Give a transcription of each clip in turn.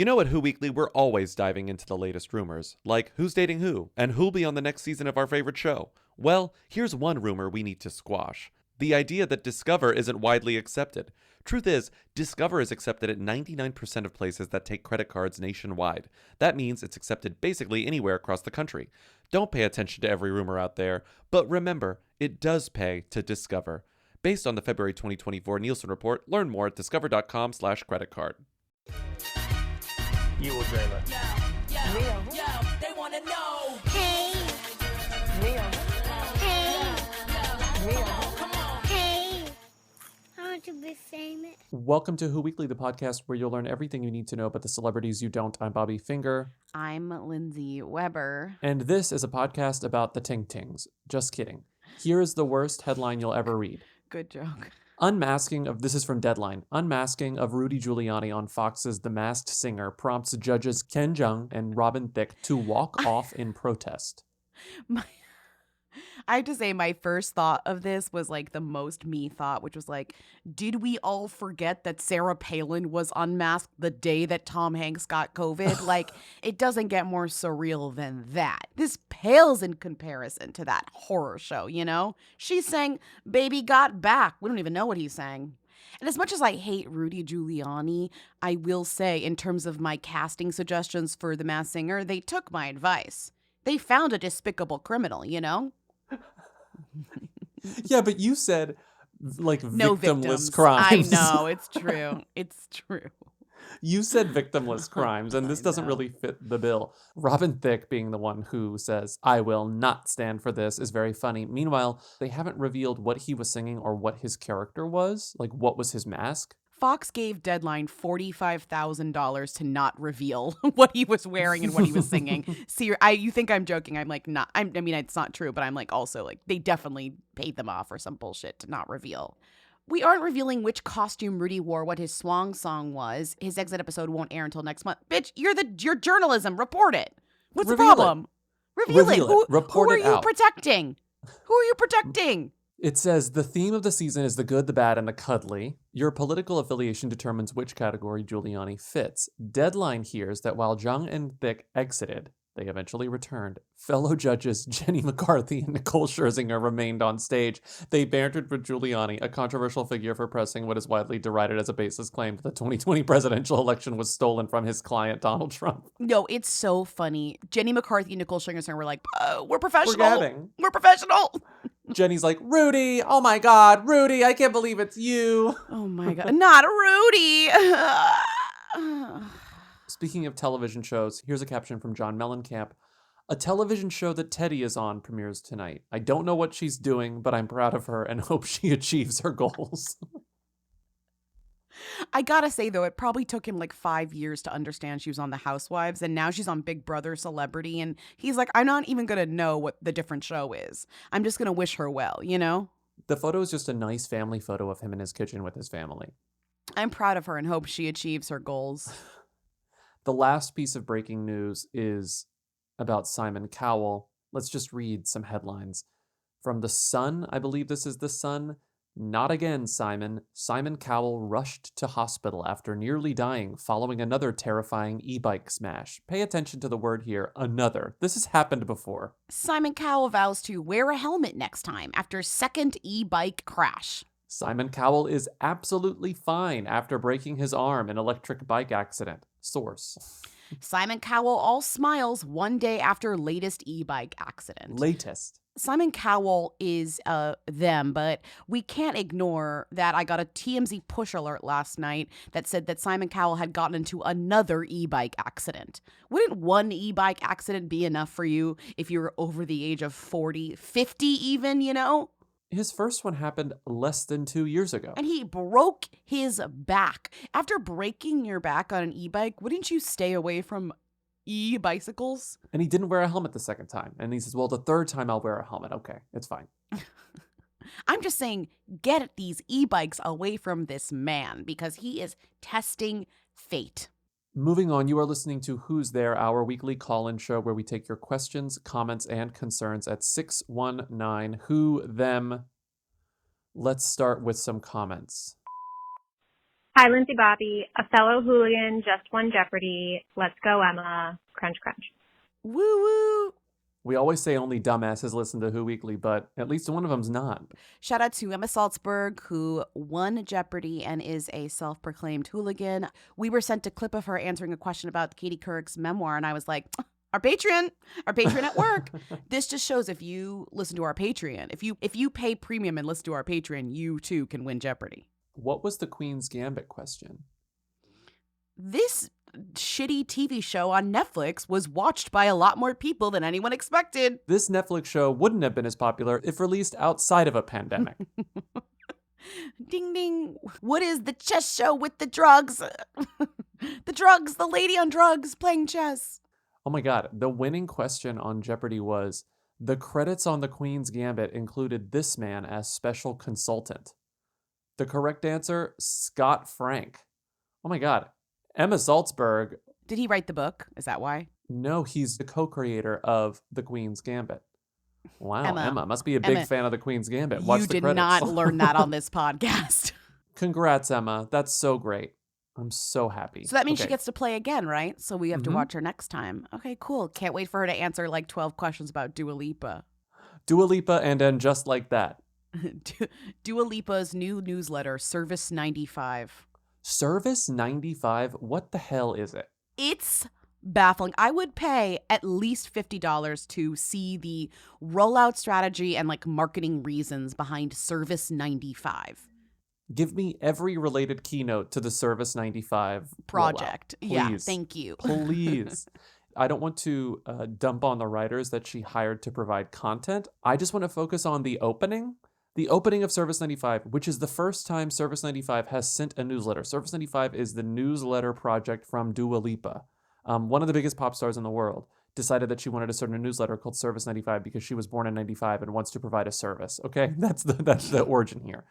You know, at Who Weekly, we're always diving into the latest rumors, like who's dating who, and who'll be on the next season of our favorite show. Well, here's one rumor we need to squash. The idea that Discover isn't widely accepted. Truth is, Discover is accepted at 99% of places that take credit cards nationwide. That means it's accepted basically anywhere across the country. Don't pay attention to every rumor out there, but remember, it does pay to Discover. Based on the February 2024 Nielsen report, learn more at discover.com/creditcard. You will dream it. Yo, they wanna know. Hey. Hey. I want to be famous. Welcome to Who Weekly, the podcast where you'll learn everything you need to know about the celebrities you don't. I'm Bobby Finger. I'm Lindsay Weber. And this is a podcast about the Ting Tings. Just kidding. Here is the worst headline you'll ever read. Good joke. This is from Deadline. Unmasking of Rudy Giuliani on Fox's The Masked Singer prompts judges Ken Chung and Robin Thicke to walk off in protest. I have to say, my first thought of this was like the most me thought, which was like, did we all forget that Sarah Palin was unmasked the day that Tom Hanks got COVID? Like, it doesn't get more surreal than that. This pales in comparison to that horror show, you know? She sang Baby Got Back. We don't even know what he sang. And as much as I hate Rudy Giuliani, I will say, in terms of my casting suggestions for The Masked Singer, they took my advice. They found a despicable criminal, you know? Yeah, but you said, like, No victimless victims. crimes. I know, it's true. It's true. You said victimless crimes, and this doesn't really fit the bill. Robin Thicke being the one who says, I will not stand for this, is very funny. Meanwhile, they haven't revealed what he was singing or what his character was. Like, what was his mask? Fox gave Deadline $45,000 to not reveal what he was wearing and what he was singing. See, you think I'm joking. I'm like, not. I mean, it's not true, but I'm like, also, like, they definitely paid them off or some bullshit to not reveal. We aren't revealing which costume Rudy wore, what his swan song was. His exit episode won't air until next month. Bitch, you're journalism. Report it. What's the problem? Reveal it. Report who it are you out. protecting? Who are you protecting? It says, the theme of the season is the good, the bad, and the cuddly. Your political affiliation determines which category Giuliani fits. Deadline hears that while Chung and Thicke exited, they eventually returned. Fellow judges Jenny McCarthy and Nicole Scherzinger remained on stage. They bantered with Giuliani, a controversial figure for pressing what is widely derided as a baseless claim that the 2020 presidential election was stolen from his client, Donald Trump. No, it's so funny. Jenny McCarthy and Nicole Scherzinger were like, we're professional. We're professional. Jenny's like, Rudy, oh my God, Rudy, I can't believe it's you. Oh my God, not Rudy. Speaking of television shows, here's a caption from John Mellencamp. A television show that Teddy is on premieres tonight. I don't know what she's doing, but I'm proud of her and hope she achieves her goals. I gotta say, though, it probably took him like 5 years to understand she was on The Housewives, and now she's on Big Brother Celebrity, and he's like, I'm not even gonna know what the different show is. I'm just gonna wish her well, you know? The photo is just a nice family photo of him in his kitchen with his family. I'm proud of her and hope she achieves her goals. The last piece of breaking news is about Simon Cowell. Let's just read some headlines. From The Sun, I believe this is The Sun. Not again, Simon. Simon Cowell rushed to hospital after nearly dying following another terrifying e-bike smash. Pay attention to the word here, another. This has happened before. Simon Cowell vows to wear a helmet next time after second e-bike crash. Simon Cowell is absolutely fine after breaking his arm in electric bike accident. Source. Simon Cowell all smiles one day after latest e-bike accident. Latest. Simon Cowell is them, but we can't ignore that I got a TMZ push alert last night that said that Simon Cowell had gotten into another e-bike accident. Wouldn't one e-bike accident be enough for you if you were over the age of 40, 50 even, you know? His first one happened less than 2 years ago. And he broke his back. After breaking your back on an e-bike, wouldn't you stay away from e-bicycles? And he didn't wear a helmet the second time. And he says, well, the third time I'll wear a helmet. Okay, it's fine. I'm just saying, get these e-bikes away from this man because he is testing fate. Moving on, you are listening to Who's There, our weekly call-in show where we take your questions, comments, and concerns at 619-WHO-THEM. Let's start with some comments. Hi, Lindsay Bobby, a fellow Wholigan, just won Jeopardy. Let's go, Emma. Crunch, crunch. Woo woo. We always say only dumbasses listen to Who Weekly, but at least one of them's not. Shout out to Emma Salzberg, who won Jeopardy and is a self-proclaimed hooligan. We were sent a clip of her answering a question about Katie Couric's memoir, and I was like, our Patreon at work. This just shows if you listen to our Patreon, if you pay premium and listen to our Patreon, you too can win Jeopardy. What was the Queen's Gambit question? This shitty TV show on Netflix was watched by a lot more people than anyone expected. This Netflix show wouldn't have been as popular if released outside of a pandemic. Ding ding. What is the chess show with the drugs? The lady on drugs playing chess. Oh my God, the winning question on Jeopardy was, the credits on the Queen's Gambit included this man as special consultant. The correct answer, Scott Frank. Oh my God. Emma Salzberg. Did he write the book? Is that why? No, he's the co-creator of The Queen's Gambit. Wow, Emma must be a big fan of The Queen's Gambit. You did not learn that on this podcast. Congrats, Emma. That's so great. I'm so happy. So that means she gets to play again, right? So we have to watch her next time. Okay, cool. Can't wait for her to answer like 12 questions about Dua Lipa. Dua Lipa and then Just Like That. Dua Lipa's new newsletter, Service 95. Service 95? What the hell is it? It's baffling. I would pay at least $50 to see the rollout strategy and like marketing reasons behind Service 95. Give me every related keynote to the Service 95 project. Rollout, yeah, thank you. Please. I don't want to dump on the writers that she hired to provide content. I just want to focus on the opening. The opening of Service 95, which is the first time Service 95 has sent a newsletter. Service 95 is the newsletter project from Dua Lipa, one of the biggest pop stars in the world, decided that she wanted to start a newsletter called Service 95 because she was born in 95 and wants to provide a service. Okay, that's the origin here.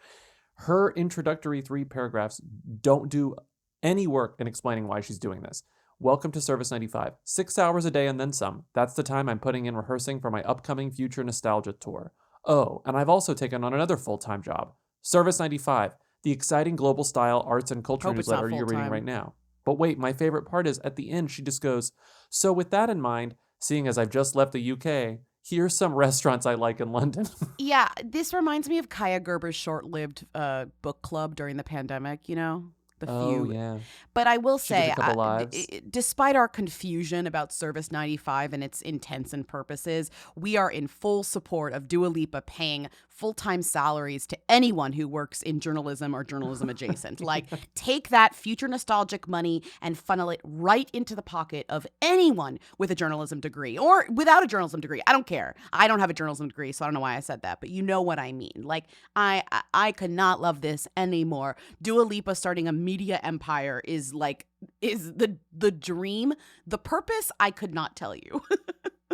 Her introductory 3 paragraphs don't do any work in explaining why she's doing this. Welcome to Service 95. 6 hours a day and then some. That's the time I'm putting in rehearsing for my upcoming Future Nostalgia Tour. Oh, and I've also taken on another full-time job. Service 95, the exciting global style arts and culture newsletter you're reading right now. But wait, my favorite part is at the end, she just goes, so with that in mind, seeing as I've just left the UK, here's some restaurants I like in London. Yeah, this reminds me of Kaya Gerber's short-lived book club during the pandemic, you know? The few. Oh, yeah. But I will She did say, a couple lives. Despite our confusion about Service 95 and its intents and purposes, we are in full support of Dua Lipa paying full-time salaries to anyone who works in journalism or journalism adjacent. Like, take that future nostalgic money and funnel it right into the pocket of anyone with a journalism degree or without a journalism degree. I don't care. I don't have a journalism degree, so I don't know why I said that, but you know what I mean. Like, I could not love this anymore. Dua Lipa starting a media empire is the dream. The purpose, I could not tell you.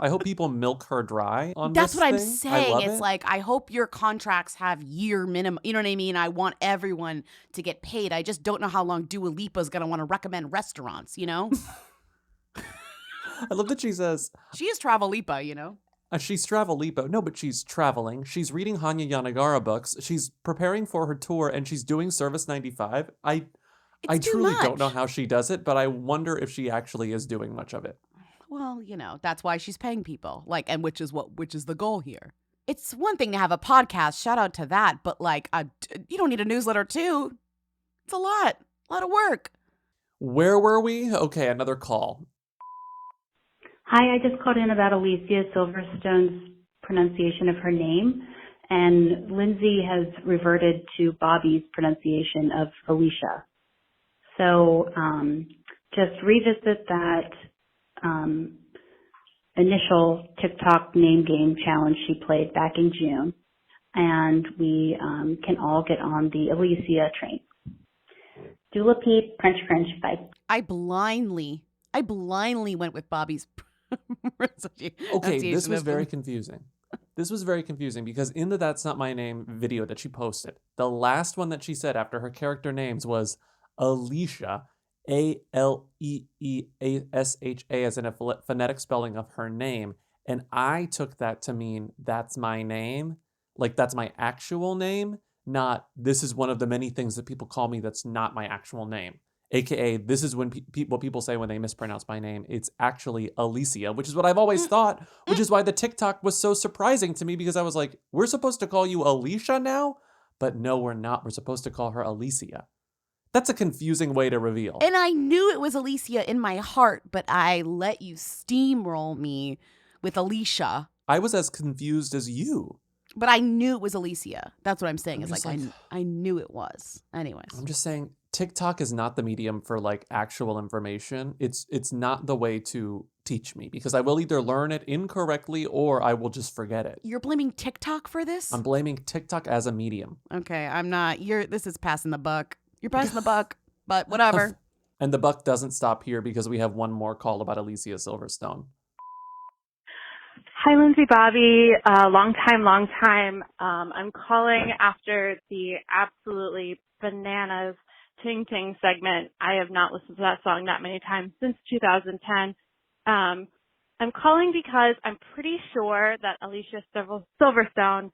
I hope people milk her dry on That's this what I'm thing. saying. It's like, I hope your contracts have year minimum. You know what I mean? I want everyone to get paid. I just don't know how long Dua Lipa's going to want to recommend restaurants, you know? I love that she says... She is Travel Lipa, you know? She's Travel Lipa. No, but she's traveling. She's reading Hanya Yanagara books. She's preparing for her tour, and she's doing Service 95. I truly don't know how she does it, but I wonder if she actually is doing much of it. Well, you know, that's why she's paying people. Like, and which is the goal here. It's one thing to have a podcast, shout out to that, but like, you don't need a newsletter too. It's a lot of work. Where were we? Okay, another call. Hi, I just called in about Alicia Silverstone's pronunciation of her name, and Lindsay has reverted to Bobby's pronunciation of Alicia. So just revisit that initial TikTok name game challenge she played back in June, and we can all get on the Alicia train. Doula peep, crunch crunch, bye. I blindly went with Bobby's Okay, this was very confusing. This was very confusing because in the That's Not My Name video that she posted, the last one that she said after her character names was Alicia, Aleeesha, as in a phonetic spelling of her name. And I took that to mean that's my name, like that's my actual name, not this is one of the many things that people call me that's not my actual name. AKA, this is when what people say when they mispronounce my name. It's actually Alicia, which is what I've always thought, which is why the TikTok was so surprising to me, because I was like, we're supposed to call you Alicia now? But no, we're not. We're supposed to call her Alicia. That's a confusing way to reveal. And I knew it was Alicia in my heart, but I let you steamroll me with Alicia. I was as confused as you. But I knew it was Alicia. That's what I'm saying. I'm It's just like, like- I knew it was. Anyways. I'm just saying, TikTok is not the medium for like actual information. It's not the way to teach me, because I will either learn it incorrectly or I will just forget it. You're blaming TikTok for this? I'm blaming TikTok as a medium. Okay, I'm not. This is passing the buck. You're passing the buck, but whatever. And the buck doesn't stop here, because we have one more call about Alicia Silverstone. Hi, Lindsay Bobby. Long time. I'm calling after the absolutely bananas Ting Ting segment. I have not listened to that song that many times since 2010. I'm calling because I'm pretty sure that Alicia Silverstone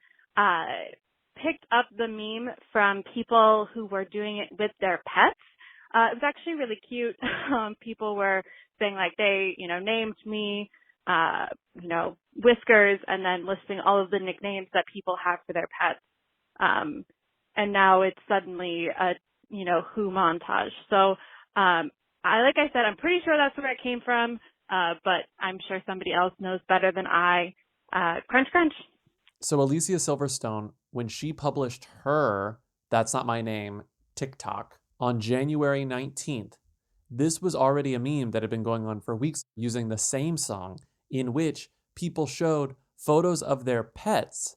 picked up the meme from people who were doing it with their pets. It was actually really cute. People were saying like they, named me, Whiskers, and then listing all of the nicknames that people have for their pets. And now it's suddenly a, Who montage. So, like I said, I'm pretty sure that's where it came from. But I'm sure somebody else knows better than I. Crunch, crunch. So Alicia Silverstone, when she published her That's Not My Name TikTok on January 19th, this was already a meme that had been going on for weeks using the same song, in which people showed photos of their pets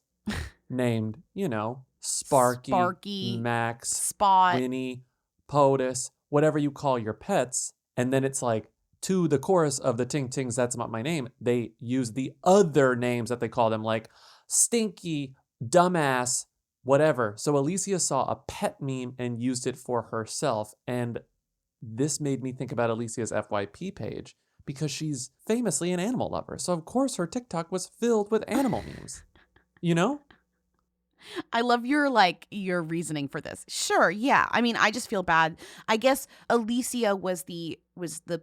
named, Sparky, Max, Spot, Winnie, POTUS, whatever you call your pets. And then it's like, to the chorus of the Ting Tings, That's Not My Name, they use the other names that they call them, like Stinky, Dumbass, whatever. So Alicia saw a pet meme and used it for herself. And this made me think about Alicia's FYP page, because she's famously an animal lover. So of course her TikTok was filled with animal memes. I love your reasoning for this. Sure, yeah. I mean, I just feel bad. I guess Alicia was the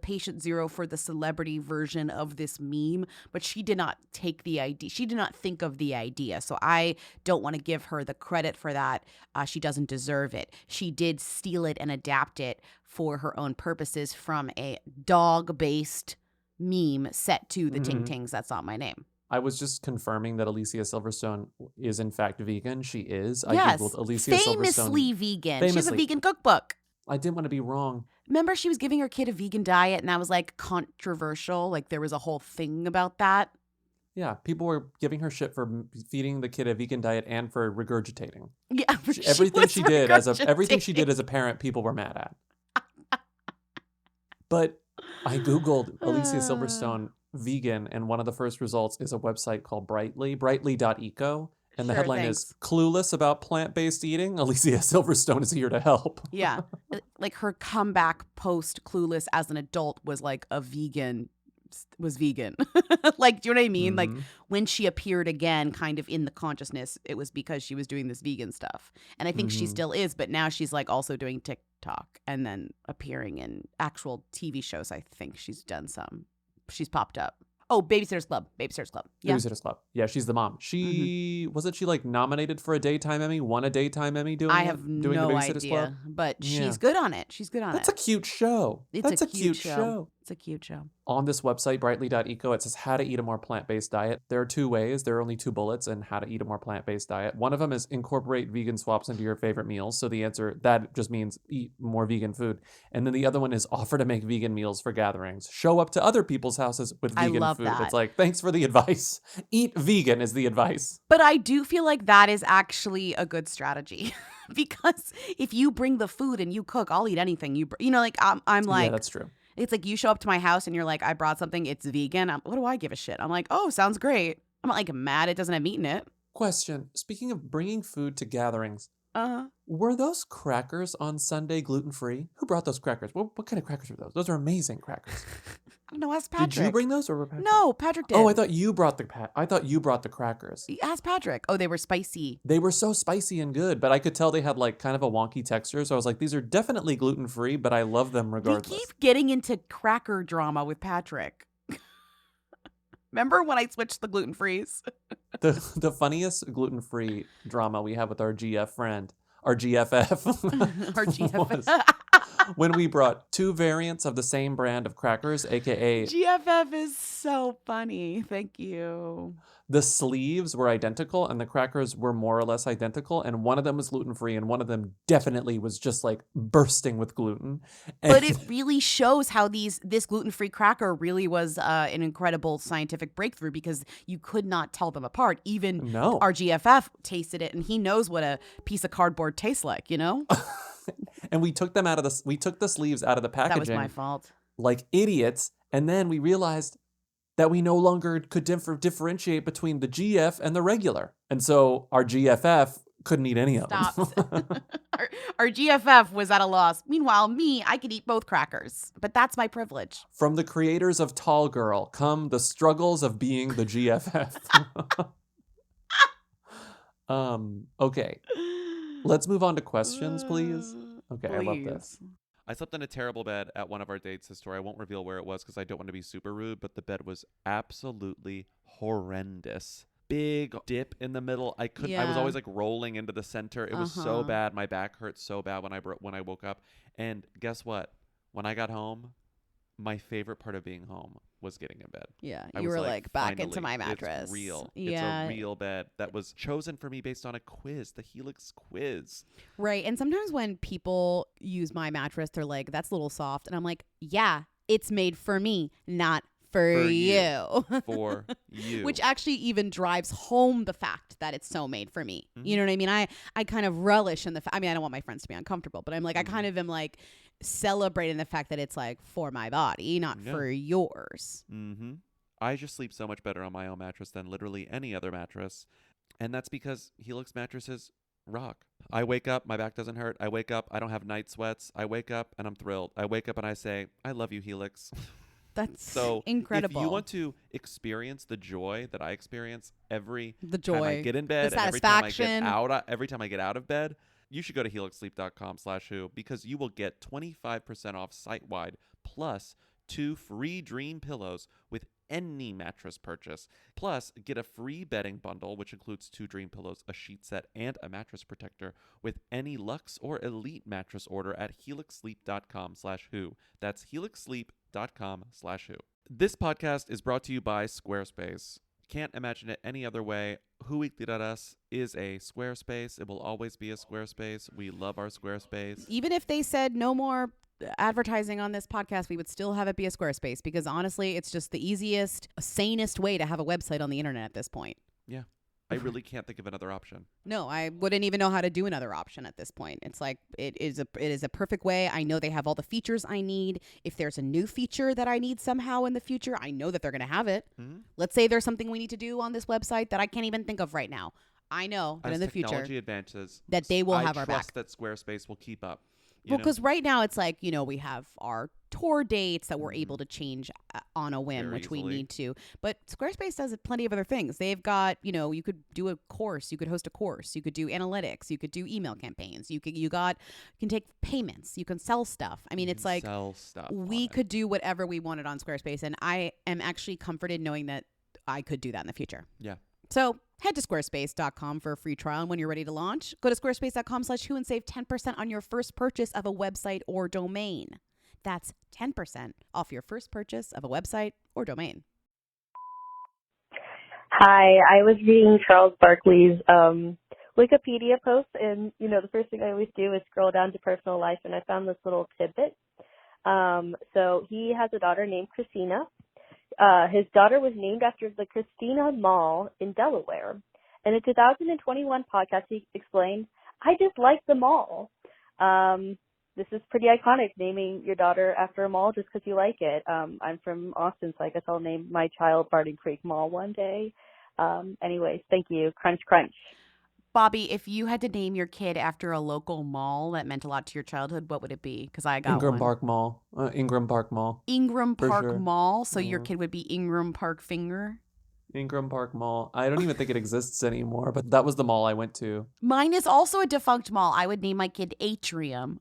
patient zero for the celebrity version of this meme, but she did not take the idea. She did not think of the idea. So I don't want to give her the credit for that. She doesn't deserve it. She did steal it and adapt it for her own purposes from a dog-based meme set to the Ting Tings, That's Not My Name. I was just confirming that Alicia Silverstone is in fact vegan. She is. I Yes, Googled Alicia Silverstone. famously vegan. She has a vegan cookbook. I didn't want to be wrong. Remember, she was giving her kid a vegan diet, and that was like controversial. Like there was a whole thing about that. Yeah, people were giving her shit for feeding the kid a vegan diet and for regurgitating. Yeah, everything she did as a parent, people were mad at. But I Googled Alicia Silverstone vegan, and one of the first results is a website called brightly.eco. And the headline is Clueless About Plant-Based Eating. Alicia Silverstone is here to help. Yeah. Like her comeback post Clueless as an adult was like vegan. Like, do you know what I mean? Mm-hmm. Like when she appeared again kind of in the consciousness, it was because she was doing this vegan stuff. And I think she still is, but now she's like also doing TikTok and then appearing in actual TV shows. I think she's popped up. Oh, Babysitter's Club. Yeah. Babysitter's Club. Yeah, she's the mom. She wasn't she like nominated for a daytime Emmy? Won a daytime Emmy doing I have doing no the Babysitter's idea, Club? but she's good on it. That's a cute show. That's a cute show. It's a cute show. On this website, brightly.eco, it says how to eat a more plant-based diet. There are 2 ways. There are only 2 bullets in how to eat a more plant-based diet. One of them is incorporate vegan swaps into your favorite meals. So the answer, that just means eat more vegan food. And then the other one is offer to make vegan meals for gatherings. Show up to other people's houses with vegan love food. that. It's like, thanks for the advice. Eat vegan is the advice. But I do feel like that is actually a good strategy. Because if you bring the food and you cook, I'll eat anything I'm like, yeah, that's true. It's like you show up to my house and you're like, I brought something, it's vegan. What do I give a shit? I'm like, oh, sounds great. I'm not like mad it doesn't have meat in it. Question. Speaking of bringing food to gatherings, were those crackers on Sunday gluten-free? Who brought those crackers? What kind of crackers were those? Those are amazing crackers. don't know. Ask Patrick. Did you bring those or were Patrick? No, Patrick did. Oh, I thought you brought the crackers. Ask Patrick. Oh, they were spicy. They were so spicy and good, but I could tell they had like kind of a wonky texture. So I was like, these are definitely gluten-free, but I love them regardless. We keep getting into cracker drama with Patrick. Remember when I switched the gluten-frees? The funniest gluten-free drama we have with our GF friend, our GFF, Our GFF. was when we brought two variants of the same brand of crackers, aka GFF is so funny. Thank you. the sleeves were identical and the crackers were more or less identical, and one of them was gluten-free and one of them definitely was just like bursting with gluten. But it really shows how this gluten-free cracker really was an incredible scientific breakthrough, because you could not tell them apart. Even No. our GFF tasted it, and he knows what a piece of cardboard tastes like, you know? And we took the sleeves out of the packaging. That was my fault. Like idiots, and then we realized that we no longer could differentiate between the GF and the regular. And so our GFF couldn't eat any of them. Stopped. Our GFF was at a loss. Meanwhile, I could eat both crackers. But that's my privilege. From the creators of Tall Girl come the struggles of being the GFF. Okay. Let's move on to questions, please. Okay, I love this. I slept in a terrible bed at one of our dates this story. I won't reveal where it was because I don't want to be super rude, but the bed was absolutely horrendous. Big dip in the middle. I was Yeah. always like rolling into the center. It was so bad. My back hurt so bad when I woke up. And guess what? When I got home, my favorite part of being home was getting in bed. Yeah, I you was were like back into finally, my mattress. It's real. Yeah. It's a real bed that was chosen for me based on a quiz, the Helix quiz. Right. And sometimes when people use my mattress, they're like, that's a little soft. And I'm like, yeah, it's made for me, not for you. For you. Which actually even drives home the fact that it's so made for me. Mm-hmm. You know what I mean? I kind of relish in the fact. I mean, I don't want my friends to be uncomfortable, but I'm like, I kind of am like celebrating the fact that it's like for my body, not for yours. Mm-hmm. I just sleep so much better on my own mattress than literally any other mattress. And that's because Helix mattresses rock. I wake up, my back doesn't hurt. I wake up, I don't have night sweats. I wake up and I'm thrilled. I wake up and I say, I love you, Helix. That's So incredible. if you want to experience the joy that I experience every The time I joy, get in bed the and every time I get out of bed, you should go to helixsleep.com/who because you will get 25% off site-wide plus 2 free dream pillows with any mattress purchase. Plus, get a free bedding bundle, which includes 2 dream pillows, a sheet set, and a mattress protector with any Luxe or Elite mattress order at helixsleep.com/who. That's helixsleep.com/who. This podcast is brought to you by Squarespace. Can't imagine it any other way. Whoweekly.us is a Squarespace. It will always be a Squarespace. We love our Squarespace. Even if they said no more advertising on this podcast, we would still have it be a Squarespace, because honestly, it's just the easiest, sanest way to have a website on the internet at this point. Yeah. I really can't think of another option. No, I wouldn't even know how to do another option at this point. It's like it is a perfect way. I know they have all the features I need. If there's a new feature that I need somehow in the future, I know that they're going to have it. Mm-hmm. Let's say there's something we need to do on this website that I can't even think of right now. I know that As in the future technology advances, that they will have our I back. trust that Squarespace will keep up. Well, because right now it's like, we have our tour dates that we're able to change on a whim, Very which we easily. need to. But Squarespace does plenty of other things. They've got, you could do a course, you could host a course, you could do analytics, you could do email campaigns, you can take payments, you can sell stuff. I mean, it's like sell stuff we on it. could do whatever we wanted on Squarespace, and I am actually comforted knowing that I could do that in the future. Yeah. So head to squarespace.com for a free trial. And when you're ready to launch, go to squarespace.com/who and save 10% on your first purchase of a website or domain. That's 10% off your first purchase of a website or domain. Hi, I was reading Charles Barkley's Wikipedia post, and the first thing I always do is scroll down to personal life, and I found this little tidbit. So he has a daughter named Christina. His daughter was named after the Christina Mall in Delaware. In a 2021 podcast, he explained, I just like the mall. This is pretty iconic, naming your daughter after a mall just because you like it. I'm from Austin, so I guess I'll name my child Barton Creek Mall one day. Anyways, thank you. Crunch, crunch. Bobby, if you had to name your kid after a local mall that meant a lot to your childhood, what would it be? Because I got Ingram one. Park Mall. Ingram Park Mall. Ingram For Park sure. Mall. So your Yeah. kid would be Ingram Park Finger. Ingram Park Mall. I don't even think it exists anymore, but that was the mall I went to. Mine is also a defunct mall. I would name my kid Atrium.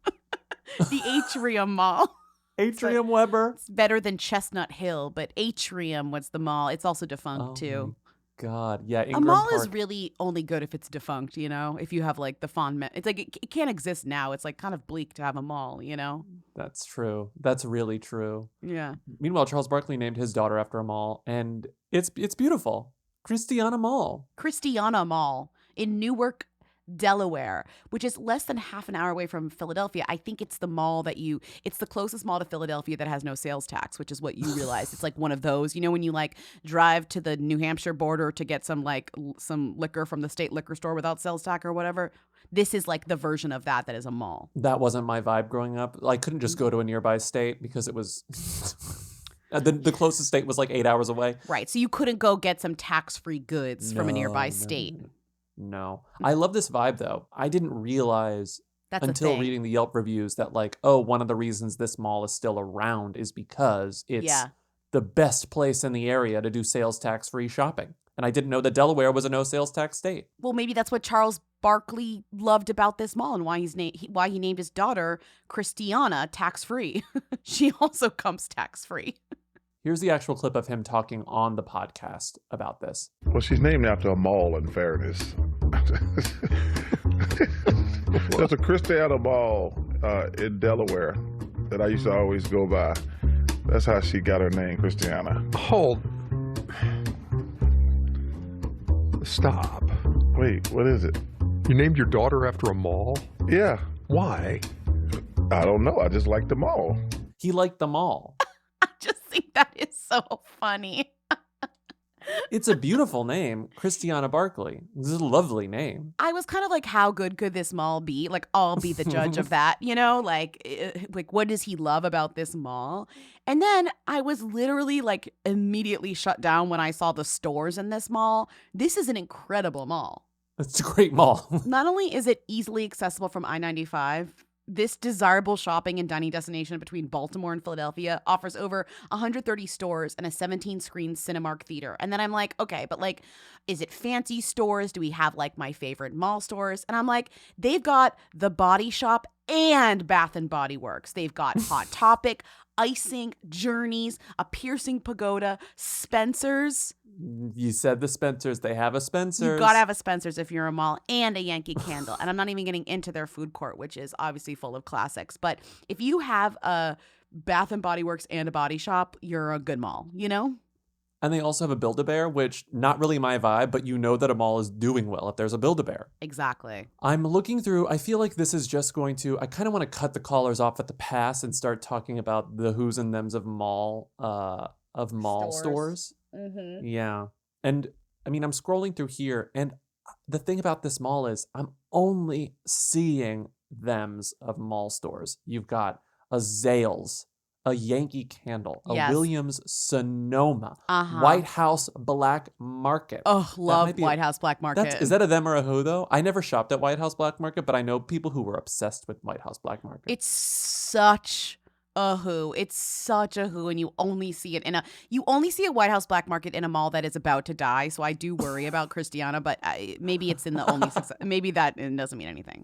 The Atrium Mall. Atrium Weber. It's better than Chestnut Hill, but Atrium was the mall. It's also defunct too. God, yeah. Ingram A mall Park. is really only good if it's defunct, you know? If you have like the it's like it can't exist now. It's like kind of bleak to have a mall, you know? That's true. That's really true. Yeah. Meanwhile, Charles Barkley named his daughter after a mall, and it's beautiful. Christiana Mall. Christiana Mall in Newark, Delaware, which is less than half an hour away from Philadelphia. I think it's the mall it's the closest mall to Philadelphia that has no sales tax, which is what you realize. It's like one of those, you know, when you like drive to the New Hampshire border to get some liquor from the state liquor store without sales tax or whatever. This is like the version of that is a mall. That wasn't my vibe growing up. I couldn't just go to a nearby state because it was the closest state was like 8 hours away. Right. So you couldn't go get some tax-free goods from a nearby state. No. I love this vibe though. I didn't realize That's until reading the Yelp reviews that like, oh, one of the reasons this mall is still around is because it's the best place in the area to do sales tax free shopping. And I didn't know that Delaware was a no sales tax state. Well, maybe that's what Charles Barkley loved about this mall and why he named his daughter Christiana tax free. She also comes tax free. Here's the actual clip of him talking on the podcast about this. Well, she's named after a mall, in fairness. There's a Christiana Mall in Delaware that I used to always go by. That's how she got her name, Christiana. Hold. Stop. Wait, what is it? You named your daughter after a mall? Yeah. Why? I don't know. I just like the mall. He liked the mall. I just think that is so funny. It's a beautiful name, Christiana Barkley. This is a lovely name. I was kind of like, how good could this mall be? Like, I'll be the judge of that, you know? Like, what does he love about this mall? And then I was literally like immediately shut down when I saw the stores in this mall. This is an incredible mall. It's a great mall. Not only is it easily accessible from I-95, this desirable shopping and dining destination between Baltimore and Philadelphia offers over 130 stores and a 17-screen Cinemark theater. And then I'm like, okay, but like, is it fancy stores? Do we have like my favorite mall stores? And I'm like, they've got The Body Shop and Bath and Body Works. They've got Hot Topic, Icing, Journeys, a Piercing Pagoda, Spencer's. You said the Spencers. They have a Spencer's. You gotta have a Spencer's if you're a mall, and a Yankee Candle. And I'm not even getting into their food court, which is obviously full of classics. But if you have a Bath and Body Works and a Body Shop, you're a good mall, you know? And they also have a Build-A-Bear, which not really my vibe, but you know that a mall is doing well if there's a Build-A-Bear. Exactly. I'm looking through, I feel like this is just going to, I kind of want to cut the collars off at the pass and start talking about the who's and thems of mall stores. Mm-hmm. Yeah. And I mean, I'm scrolling through here, and the thing about this mall is I'm only seeing thems of mall stores. You've got a Zales, a Yankee Candle, a Williams Sonoma, White House Black Market. Oh, love White House Black Market. Is that a them or a who, though? I never shopped at White House Black Market, but I know people who were obsessed with White House Black Market. It's such a who. It's such a who, and you only see it you only see a White House Black Market in a mall that is about to die. So I do worry about Christiana, but maybe it's in the only success. Maybe that doesn't mean anything.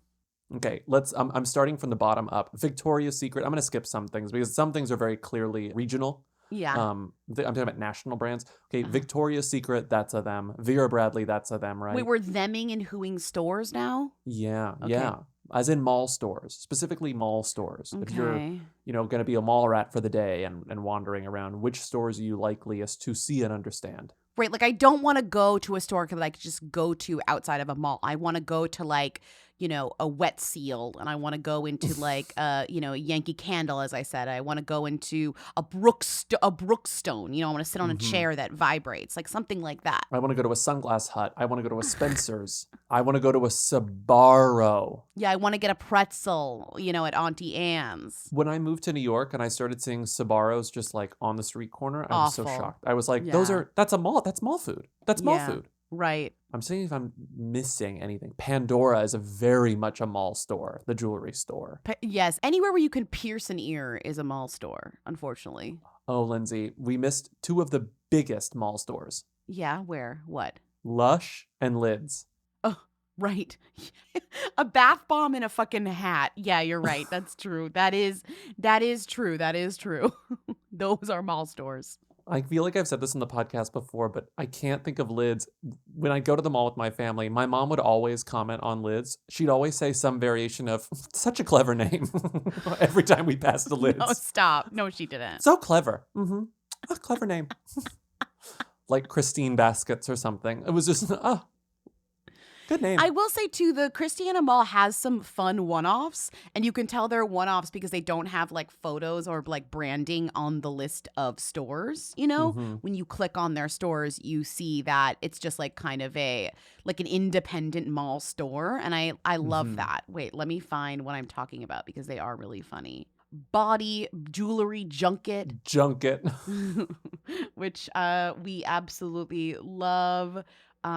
Okay, I'm starting from the bottom up. Victoria's Secret. I'm going to skip some things because some things are very clearly regional. Yeah. I'm talking about national brands. Okay, Victoria's Secret, that's a them. Vera Bradley, that's a them, right? Wait, we're themming and whoing stores now? Yeah, Okay. yeah. As in mall stores, specifically mall stores. Okay. If you're, going to be a mall rat for the day and wandering around, which stores are you likeliest to see and understand? Right, like I don't want to go to a store that I could just go to outside of a mall. I want to go to like, a Wet Seal, and I want to go into like, a Yankee Candle, as I said. I want to go into a Brookstone. I want to sit on a chair that vibrates, like something like that. I want to go to a Sunglass Hut. I want to go to a Spencer's. I want to go to a Sbarro. Yeah, I want to get a pretzel, at Auntie Anne's. When I moved to New York and I started seeing Sbarros just like on the street corner, I was so Awful. shocked. I was like, Yeah. that's a mall. That's mall food. That's mall Yeah. food. Right. I'm saying if I'm missing anything. Pandora is very much a mall store, the jewelry store. Yes, anywhere where you can pierce an ear is a mall store, unfortunately. Oh, Lindsay, we missed two of the biggest mall stores. Yeah, where? What? Lush and Lids. Oh, right. A bath bomb in a fucking hat. Yeah, you're right. That's true. That is true. That is true. Those are mall stores. I feel like I've said this in the podcast before, but I can't think of Lids. When I go to the mall with my family, my mom would always comment on Lids. She'd always say some variation of, such a clever name, every time we passed the Lids. No, stop. No, she didn't. So clever. Mm-hmm. A clever name. Like Christine Baskets or something. It was just, good name. I will say, too, the Christiana Mall has some fun one-offs, and you can tell they're one-offs because they don't have, like, photos or, like, branding on the list of stores, you know? Mm-hmm. When you click on their stores, you see that it's just, like, kind of an independent mall store, and I love that. Wait, let me find what I'm talking about because they are really funny. Body Jewelry Junket, which we absolutely love.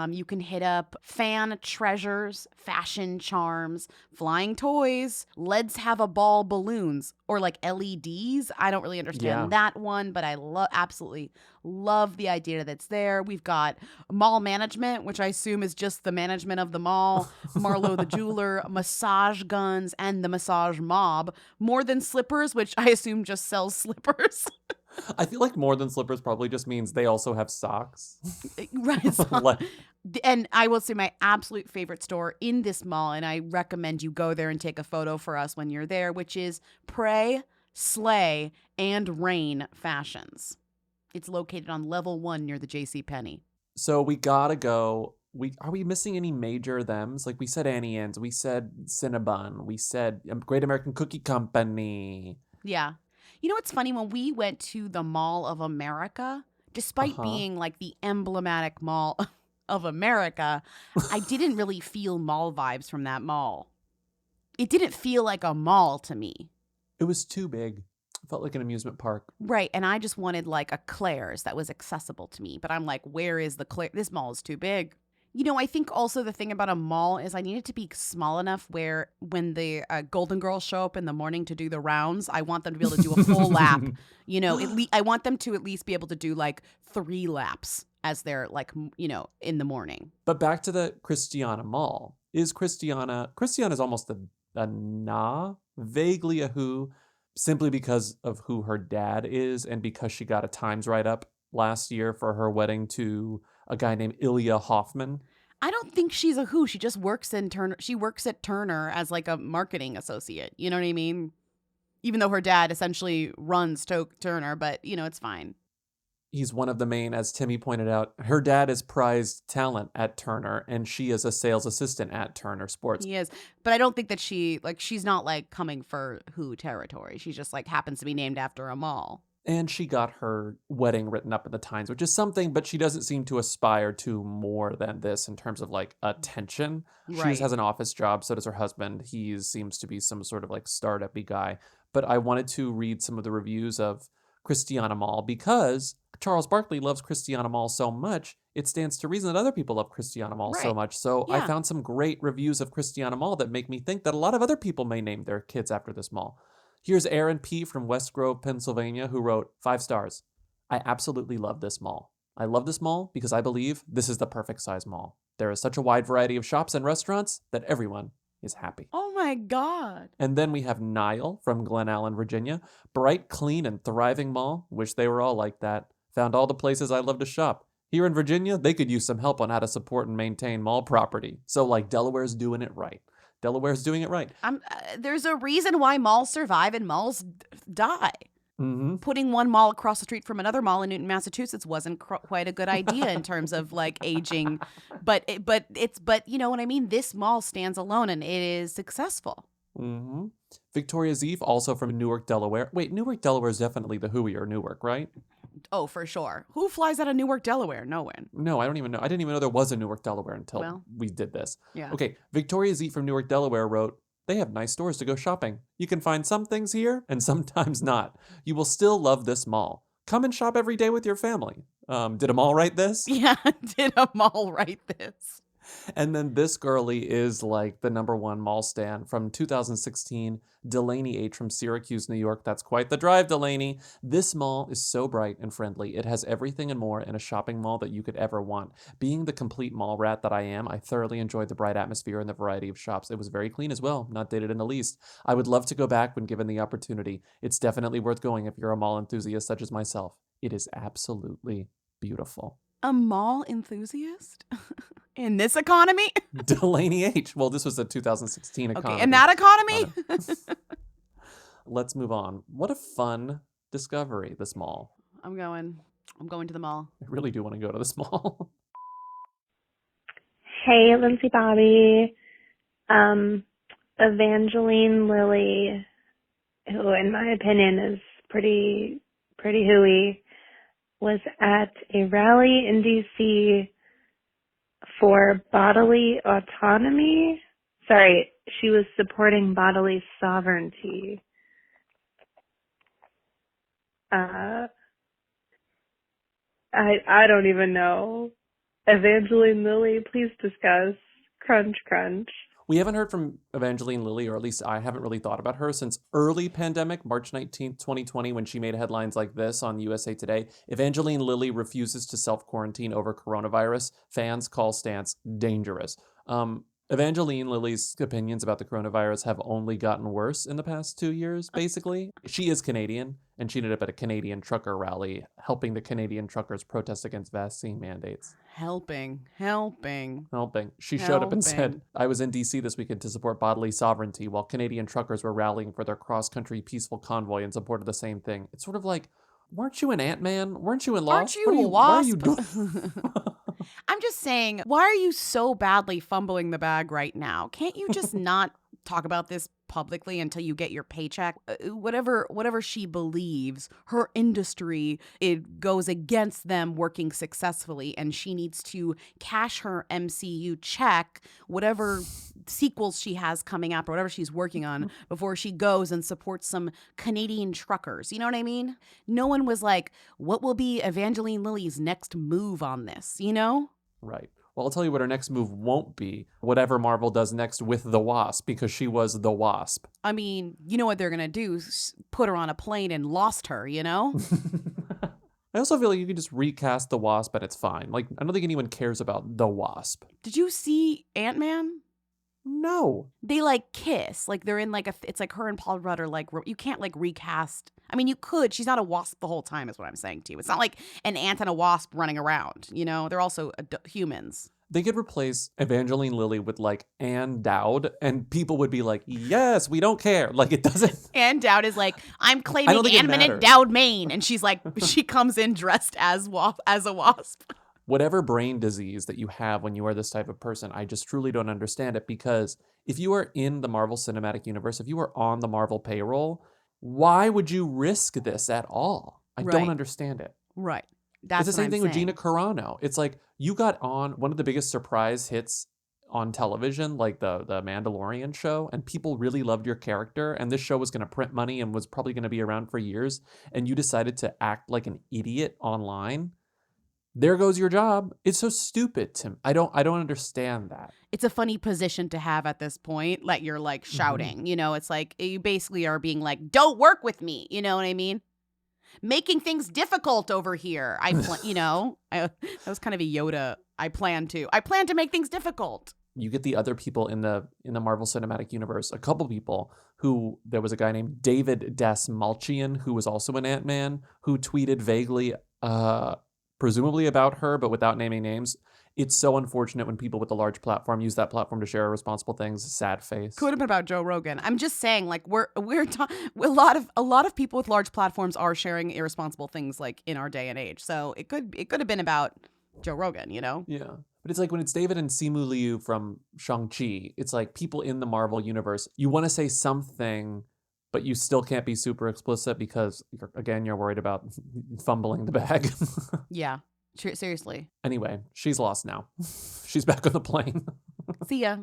You can hit up Fan Treasures, Fashion Charms, Flying Toys, Let's Have a Ball Balloons, or like LEDs. I don't really understand that one, but I absolutely love the idea that's there. We've got Mall Management, which I assume is just the management of the mall, Marlo the Jeweler, Massage Guns, and the Massage Mob. More Than Slippers, which I assume just sells slippers. I feel like More Than Slippers probably just means they also have socks. Right. And I will say my absolute favorite store in this mall, and I recommend you go there and take a photo for us when you're there, which is Pray, Slay, and Rain Fashions. It's located on level 1 near the JCPenney. So we gotta go. Are we missing any major thems? Like we said Annie Ann's, we said Cinnabon, we said Great American Cookie Company. Yeah. You know what's funny? When we went to the Mall of America, despite being like the emblematic mall of America, I didn't really feel mall vibes from that mall. It didn't feel like a mall to me. It was too big. It felt like an amusement park. Right. And I just wanted like a Claire's that was accessible to me. But I'm like, where is the Claire? This mall is too big. You know, I think also the thing about a mall is I need it to be small enough where when the Golden Girls show up in the morning to do the rounds, I want them to be able to do a full lap. You know, I want them to at least be able to do like 3 laps as they're like, you know, in the morning. But back to the Christiana Mall. Is Christiana's almost a nah, vaguely a who, simply because of who her dad is and because she got a Times write-up last year for her wedding to a guy named Ilya Hoffman. I don't think she's a who. She just works in Turner. She works at Turner as like a marketing associate. You know what I mean? Even though her dad essentially runs Turner, but you know, it's fine. He's one of the main, as Timmy pointed out, her dad is prized talent at Turner and she is a sales assistant at Turner Sports. He is. But I don't think that she's not like coming for who territory. She just like happens to be named after a mall. And she got her wedding written up in the Times, which is something, but she doesn't seem to aspire to more than this in terms of like attention. Right. She has an office job, so does her husband. He seems to be some sort of like startup-y guy. But I wanted to read some of the reviews of Christiana Mall because Charles Barkley loves Christiana Mall so much, it stands to reason that other people love Christiana Mall so much. So I found some great reviews of Christiana Mall that make me think that a lot of other people may name their kids after this mall. Here's Aaron P. from West Grove, Pennsylvania, who wrote 5 stars. I absolutely love this mall. I love this mall because I believe this is the perfect size mall. There is such a wide variety of shops and restaurants that everyone is happy. Oh my God. And then we have Niall from Glen Allen, Virginia. Bright, clean, and thriving mall. Wish they were all like that. Found all the places I love to shop. Here in Virginia, they could use some help on how to support and maintain mall property. So like Delaware's doing it right. Delaware's doing it right. There's a reason why malls survive and malls die. Mm-hmm. Putting one mall across the street from another mall in Newton, Massachusetts wasn't quite a good idea in terms of like aging. But you know what I mean? This mall stands alone and it is successful. Mm-hmm. Victoria Zeef, also from Newark, Delaware. Wait, Newark, Delaware is definitely the hooier Newark, right? Oh, for sure. Who flies out of Newark, Delaware? No one. No, I don't even know. I didn't even know there was a Newark, Delaware until we did this. Yeah. Okay, Victoria Z from Newark, Delaware wrote, they have nice stores to go shopping. You can find some things here and sometimes not. You will still love this mall. Come and shop every day with your family. Did them all write this? Yeah, did them all write this? And then this girly is like the number one mall stan from 2016, Delaney H. from Syracuse, New York. That's quite the drive, Delaney. This mall is so bright and friendly. It has everything and more in a shopping mall that you could ever want. Being the complete mall rat that I am, I thoroughly enjoyed the bright atmosphere and the variety of shops. It was very clean as well, not dated in the least. I would love to go back when given the opportunity. It's definitely worth going if you're a mall enthusiast such as myself. It is absolutely beautiful. A mall enthusiast? In this economy? Delaney H. Well, this was a 2016 economy. Okay, in that economy? Let's move on. What a fun discovery, this mall. I'm going to the mall. I really do want to go to this mall. Hey, Lindsay Bobby. Evangeline Lilly, who in my opinion is pretty hooey, was at a rally in DC for bodily autonomy. Sorry, she was supporting bodily sovereignty. I don't even know. Evangeline Lilly, please discuss. Crunch, crunch. We haven't heard from Evangeline Lilly, or at least I haven't really thought about her since early pandemic, March 19th, 2020, when she made headlines like this on USA Today. Evangeline Lilly refuses to self-quarantine over coronavirus. Fans call stance dangerous. Evangeline Lilly's opinions about the coronavirus have only gotten worse in the past 2 years, basically. She is Canadian, and she ended up at a Canadian trucker rally, helping the Canadian truckers protest against vaccine mandates. Helping. She showed up and said, I was in DC this weekend to support bodily sovereignty while Canadian truckers were rallying for their cross-country peaceful convoy and supported the same thing. It's sort of like, weren't you an Ant-Man? Weren't you in Lost? Aren't you a wasp? What are you doing? I'm just saying, why are you so badly fumbling the bag right now? Can't you just not talk about this publicly until you get your paycheck? Whatever she believes, her industry, it goes against them working successfully, and she needs to cash her MCU check, whatever sequels she has coming up or whatever she's working on, before she goes and supports some Canadian truckers. You know what I mean? No one was like, what will be Evangeline Lilly's next move on this, you know? Right. Well, I'll tell you what her next move won't be. Whatever Marvel does next with the Wasp, because she was the Wasp. I mean, you know what they're going to do? Put her on a plane and lost her, you know? I also feel like you can just recast the Wasp and it's fine. Like, I don't think anyone cares about the Wasp. Did you see Ant-Man? No. They like kiss. Like they're in like it's like her and Paul Rudd are like, you can't like recast. I mean, you could. She's not a wasp the whole time is what I'm saying to you. It's not like an ant and a wasp running around, you know? They're also humans. They could replace Evangeline Lilly with like Ann Dowd and people would be like, yes, we don't care. Like it doesn't. Ann Dowd is like, I'm claiming animate Dowd Maine. And she's like, she comes in dressed as a wasp. Whatever brain disease that you have when you are this type of person, I just truly don't understand it, because if you are in the Marvel Cinematic Universe, if you are on the Marvel payroll, why would you risk this at all? I don't understand it. Right. It's the same thing with Gina Carano. It's like you got on one of the biggest surprise hits on television, like the Mandalorian show, and people really loved your character, and this show was going to print money and was probably going to be around for years, and you decided to act like an idiot online. There goes your job. It's so stupid, Tim. I don't understand that. It's a funny position to have at this point. Like you're like shouting, you know, it's like you basically are being like, don't work with me. You know what I mean? Making things difficult over here. That was kind of a Yoda. I plan to make things difficult. You get the other people in the Marvel Cinematic Universe, a couple people who, there was a guy named David Dasmalchian, who was also an Ant-Man, who tweeted vaguely, presumably about her, but without naming names. It's so unfortunate when people with a large platform use that platform to share irresponsible things. Sad face. Could have been about Joe Rogan. I'm just saying, like a lot of people with large platforms are sharing irresponsible things, like in our day and age. So it could have been about Joe Rogan, you know? Yeah. But it's like when it's David and Simu Liu from Shang-Chi, it's like people in the Marvel universe, you want to say something, but you still can't be super explicit because, again, you're worried about fumbling the bag. Yeah, seriously. Anyway, she's lost now. She's back on the plane. See ya.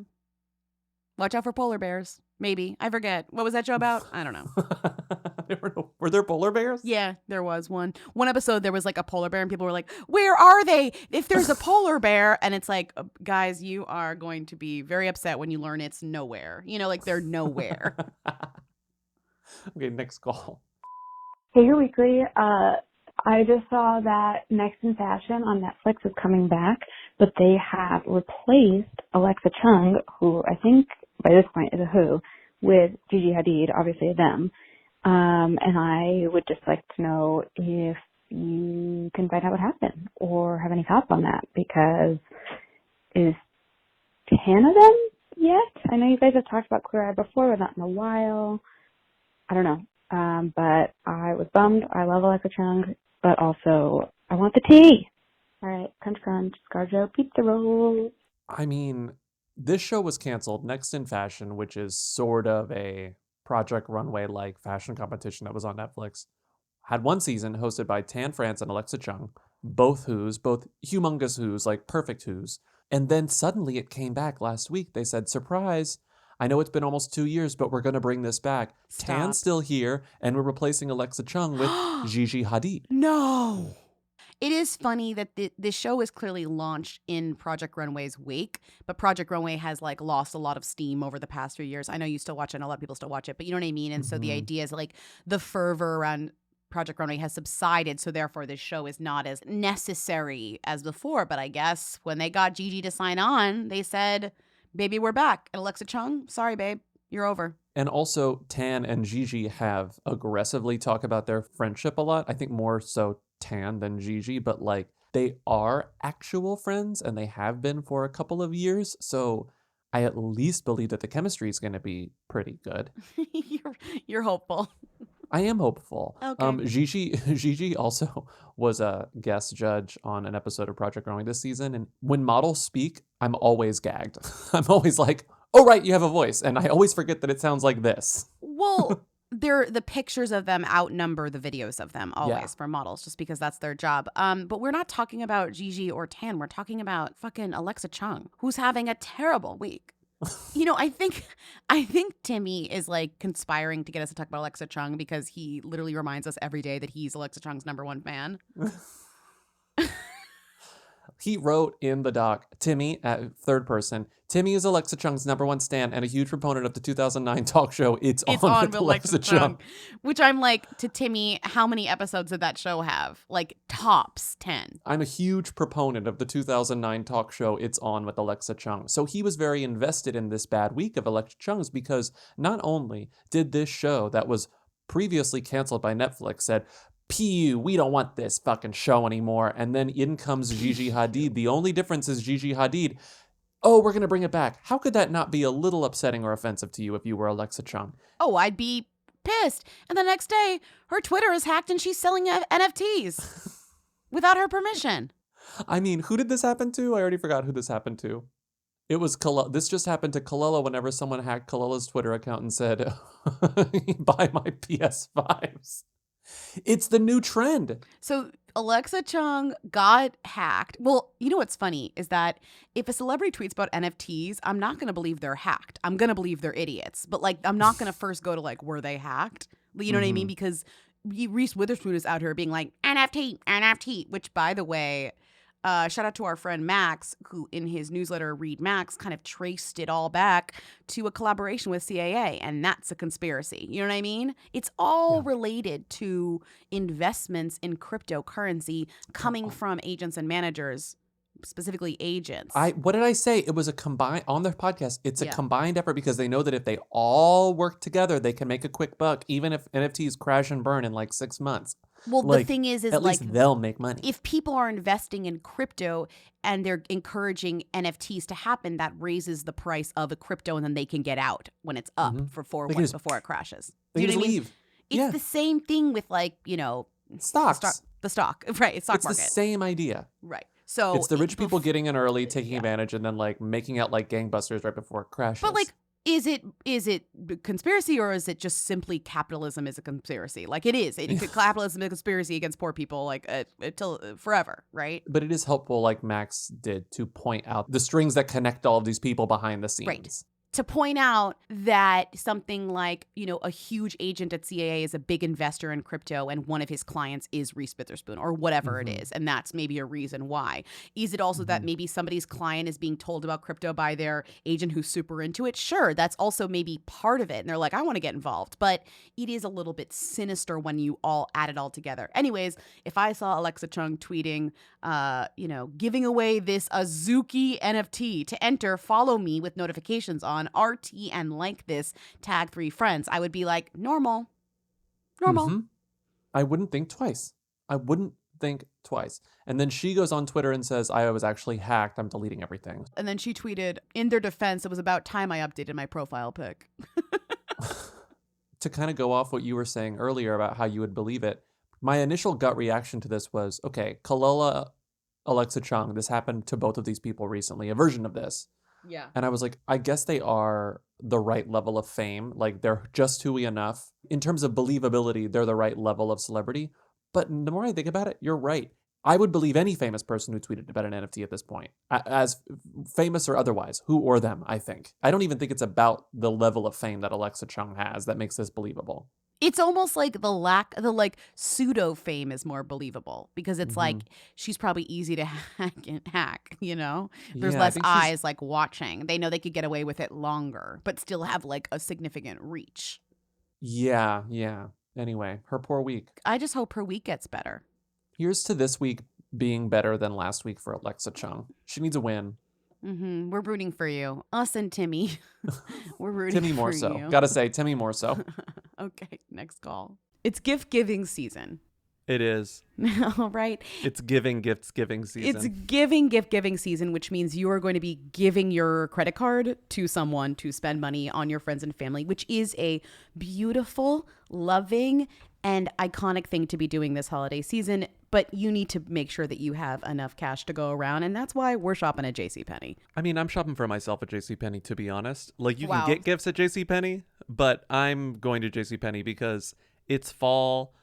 Watch out for polar bears. Maybe. I forget. What was that show about? I don't know. Were there polar bears? Yeah, there was one. One episode, there was like a polar bear and people were like, where are they? If there's a polar bear. And it's like, guys, you are going to be very upset when you learn it's nowhere. You know, like they're nowhere. Okay, next call. Hey, your weekly. I just saw that Next in Fashion on Netflix is coming back, but they have replaced Alexa Chung, who I think by this point is a who, with Gigi Hadid, obviously a them. And I would just like to know if you can find out what happened or have any thoughts on that, because is Tana them yet? I know you guys have talked about Queer Eye before, but not in a while. I don't know. But I was bummed. I love Alexa Chung, but also I want the tea. All right, crunch, crunch, ScarJo pizza roll. I mean, this show was canceled. Next in Fashion, which is sort of a Project Runway-like fashion competition that was on Netflix, had one season hosted by Tan France and Alexa Chung, both who's, both humongous who's, like perfect who's. And then suddenly it came back last week. They said, surprise, I know it's been almost 2 years, but we're going to bring this back. Stop. Tan's still here, and we're replacing Alexa Chung with Gigi Hadid. No. It is funny that this show is clearly launched in Project Runway's wake, but Project Runway has like lost a lot of steam over the past few years. I know you still watch it, and a lot of people still watch it, but you know what I mean? And so the idea is like the fervor around Project Runway has subsided, so therefore this show is not as necessary as before. But I guess when they got Gigi to sign on, they said, baby, we're back. And Alexa Chung, sorry, babe, you're over. And also, Tan and Gigi have aggressively talked about their friendship a lot. I think more so Tan than Gigi, but like they are actual friends and they have been for a couple of years. So I at least believe that the chemistry is going to be pretty good. You're hopeful. I am hopeful. Okay. Gigi also was a guest judge on an episode of Project Runway this season. And when models speak, I'm always gagged. I'm always like, oh, right, you have a voice. And I always forget that it sounds like this. Well, the pictures of them outnumber the videos of them always for models, just because that's their job. But we're not talking about Gigi or Tan. We're talking about fucking Alexa Chung, who's having a terrible week. You know, I think Timmy is like conspiring to get us to talk about Alexa Chung because he literally reminds us every day that he's Alexa Chung's #1 fan. He wrote in the doc, Timmy, at third person, Timmy is Alexa Chung's #1 stan and a huge proponent of the 2009 talk show It's On with Alexa Chung. Which I'm like, to Timmy, how many episodes did that show have? Like, tops 10. I'm a huge proponent of the 2009 talk show It's On with Alexa Chung. So he was very invested in this bad week of Alexa Chung's because not only did this show that was previously canceled by Netflix said, Pew, we don't want this fucking show anymore. And then in comes Gigi Hadid. The only difference is Gigi Hadid. Oh, we're going to bring it back. How could that not be a little upsetting or offensive to you if you were Alexa Chung? Oh, I'd be pissed. And the next day, her Twitter is hacked and she's selling NFTs without her permission. I mean, who did this happen to? I already forgot who this happened to. It was This just happened to Kalila whenever someone hacked Kalila's Twitter account and said, buy my PS5s. It's the new trend. So Alexa Chung got hacked. Well, you know what's funny is that if a celebrity tweets about NFTs, I'm not going to believe they're hacked. I'm going to believe they're idiots. But like, I'm not going to first go to like, were they hacked? You know what I mean? Because Reese Witherspoon is out here being like, NFT, which by the way, shout out to our friend Max, who in his newsletter, Read Max, kind of traced it all back to a collaboration with CAA, and that's a conspiracy. You know what I mean? It's all related to investments in cryptocurrency coming from agents and managers, specifically agents. What did I say? It was a combined, on their podcast, it's a combined effort because they know that if they all work together, they can make a quick buck, even if NFTs crash and burn in like 6 months. Well, like, the thing is at like, least they'll make money. If people are investing in crypto and they're encouraging NFTs to happen, that raises the price of a crypto, and then they can get out when it's up for 4 months before it crashes. They can just leave. It's the same thing with like, you know, stocks. The stock, right? It's stock market. It's the same idea. Right. So it's the rich people getting in early, taking advantage, and then like making out like gangbusters right before it crashes. But like, is it conspiracy, or is it just simply capitalism is a conspiracy? Like it is. Capitalism is a conspiracy against poor people, like until forever, right? But it is helpful, like Max did, to point out the strings that connect all of these people behind the scenes. Right. to point out that something like, a huge agent at CAA is a big investor in crypto and one of his clients is Reese Witherspoon or whatever it is. And that's maybe a reason why. Is it also that maybe somebody's client is being told about crypto by their agent who's super into it? Sure, that's also maybe part of it. And they're like, I want to get involved. But it is a little bit sinister when you all add it all together. Anyways, if I saw Alexa Chung tweeting, giving away this Azuki NFT to enter, follow me with notifications on RT and like this, tag 3 friends, I would be like, normal. I wouldn't think twice. And then she goes on Twitter and says, I was actually hacked. I'm deleting everything. And then she tweeted, in their defense, it was about time I updated my profile pic. To kind of go off what you were saying earlier about how you would believe it, my initial gut reaction to this was, okay, Kalola, Alexa Chung, this happened to both of these people recently, a version of this. Yeah. And I was like, I guess they are the right level of fame. Like, they're just hooey enough. In terms of believability, they're the right level of celebrity. But the more I think about it, you're right. I would believe any famous person who tweeted about an NFT at this point, as famous or otherwise, who or them, I think. I don't even think it's about the level of fame that Alexa Chung has that makes this believable. It's almost like the pseudo fame is more believable because it's like she's probably easy to hack, There's less eyes watching. They know they could get away with it longer, but still have a significant reach. Yeah. Anyway, her poor week. I just hope her week gets better. Here's to this week being better than last week for Alexa Chung. She needs a win. We're rooting for you. Us and Timmy. We're rooting Timmy more for so. you. Gotta say, Timmy more so. Okay, next call. It's gift giving season. It is. All right. It's giving gifts giving season. It's giving gift giving season, which means you are going to be giving your credit card to someone to spend money on your friends and family, which is a beautiful, loving, and iconic thing to be doing this holiday season. But you need to make sure that you have enough cash to go around. And that's why we're shopping at JCPenney. I mean, I'm shopping for myself at JCPenney, to be honest. You can get gifts at JCPenney, but I'm going to JCPenney because it's fall.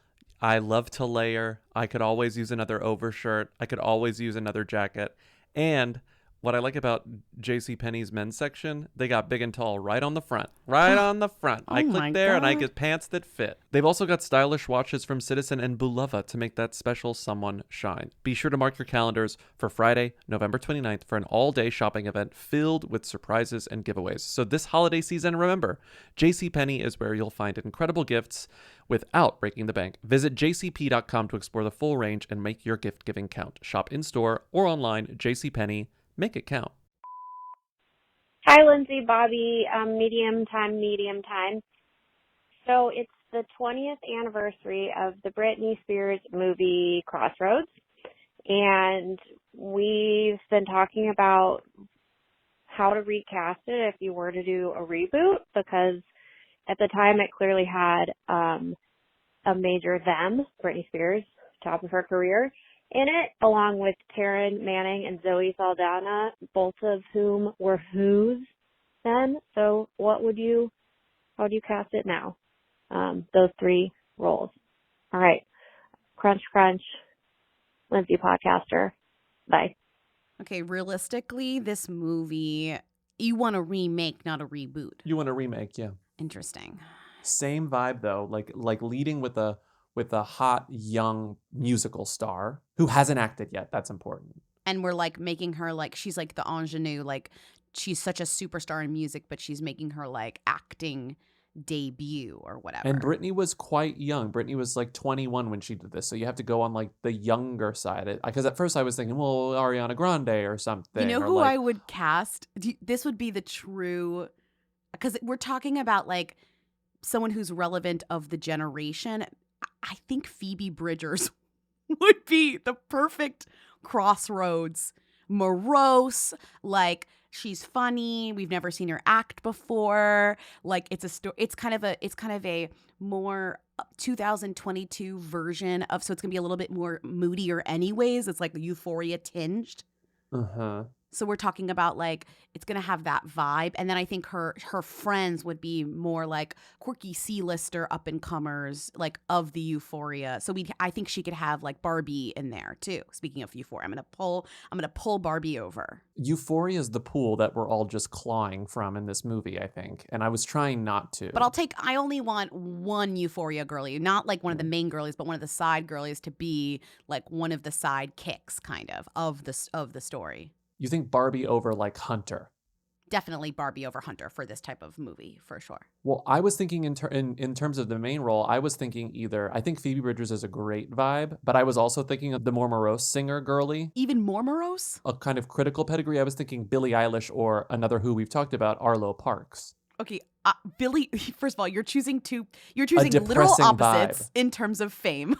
I love to layer. I could always use another overshirt. I could always use another jacket. And what I like about JCPenney's men's section, they got big and tall right on the front. I click there and I get pants that fit. They've also got stylish watches from Citizen and Bulova to make that special someone shine. Be sure to mark your calendars for Friday, November 29th for an all-day shopping event filled with surprises and giveaways. So this holiday season, remember, JCPenney is where you'll find incredible gifts without breaking the bank. Visit jcp.com to explore the full range and make your gift-giving count. Shop in-store or online, JCPenney. Make it count. Hi, Lindsay, Bobby, medium time. So it's the 20th anniversary of the Britney Spears movie Crossroads, and we've been talking about how to recast it if you were to do a reboot, because at the time it clearly had a major them, Britney Spears, top of her career, in it, along with Taryn Manning and Zoe Saldana, both of whom were who's then. So how do you cast it now? Those 3 roles. All right. Crunch, Lindsay podcaster. Bye. Okay, realistically, this movie, you want a remake, not a reboot. You want a remake, yeah. Interesting. Same vibe though, like leading with a hot young musical star who hasn't acted yet. That's important. And we're making her she's the ingenue, she's such a superstar in music, but she's making her acting debut or whatever. And Britney was quite young. Britney was 21 when she did this. So you have to go on the younger side. Because at first I was thinking, well, Ariana Grande or something. You know who I would cast? This would be the true, because we're talking about someone who's relevant of the generation. I think Phoebe Bridgers would be the perfect Crossroads. Morose, she's funny. We've never seen her act before. It's kind of a more 2022 version of. So it's gonna be a little bit more moodier, anyways. It's Euphoria tinged. So we're talking about like it's gonna have that vibe, and then I think her friends would be more like quirky C-lister up and comers, like of the Euphoria. So I think she could have like Barbie in there too. Speaking of Euphoria, I'm gonna pull Barbie over. Euphoria is the pool that we're all just clawing from in this movie, I think, and I was trying not to. But I only want one Euphoria girlie, not like one of the main girlies, but one of the side girlies to be like one of the side kicks, kind of the story. You think Barbie over like Hunter? Definitely Barbie over Hunter for this type of movie, for sure. Well, I was thinking in terms of the main role, I was thinking I think Phoebe Bridgers is a great vibe, but I was also thinking of the more morose singer girly. Even more morose? A kind of critical pedigree. I was thinking Billie Eilish or another who we've talked about, Arlo Parks. Okay, Billy, first of all, you're choosing literal opposites vibe. In terms of fame.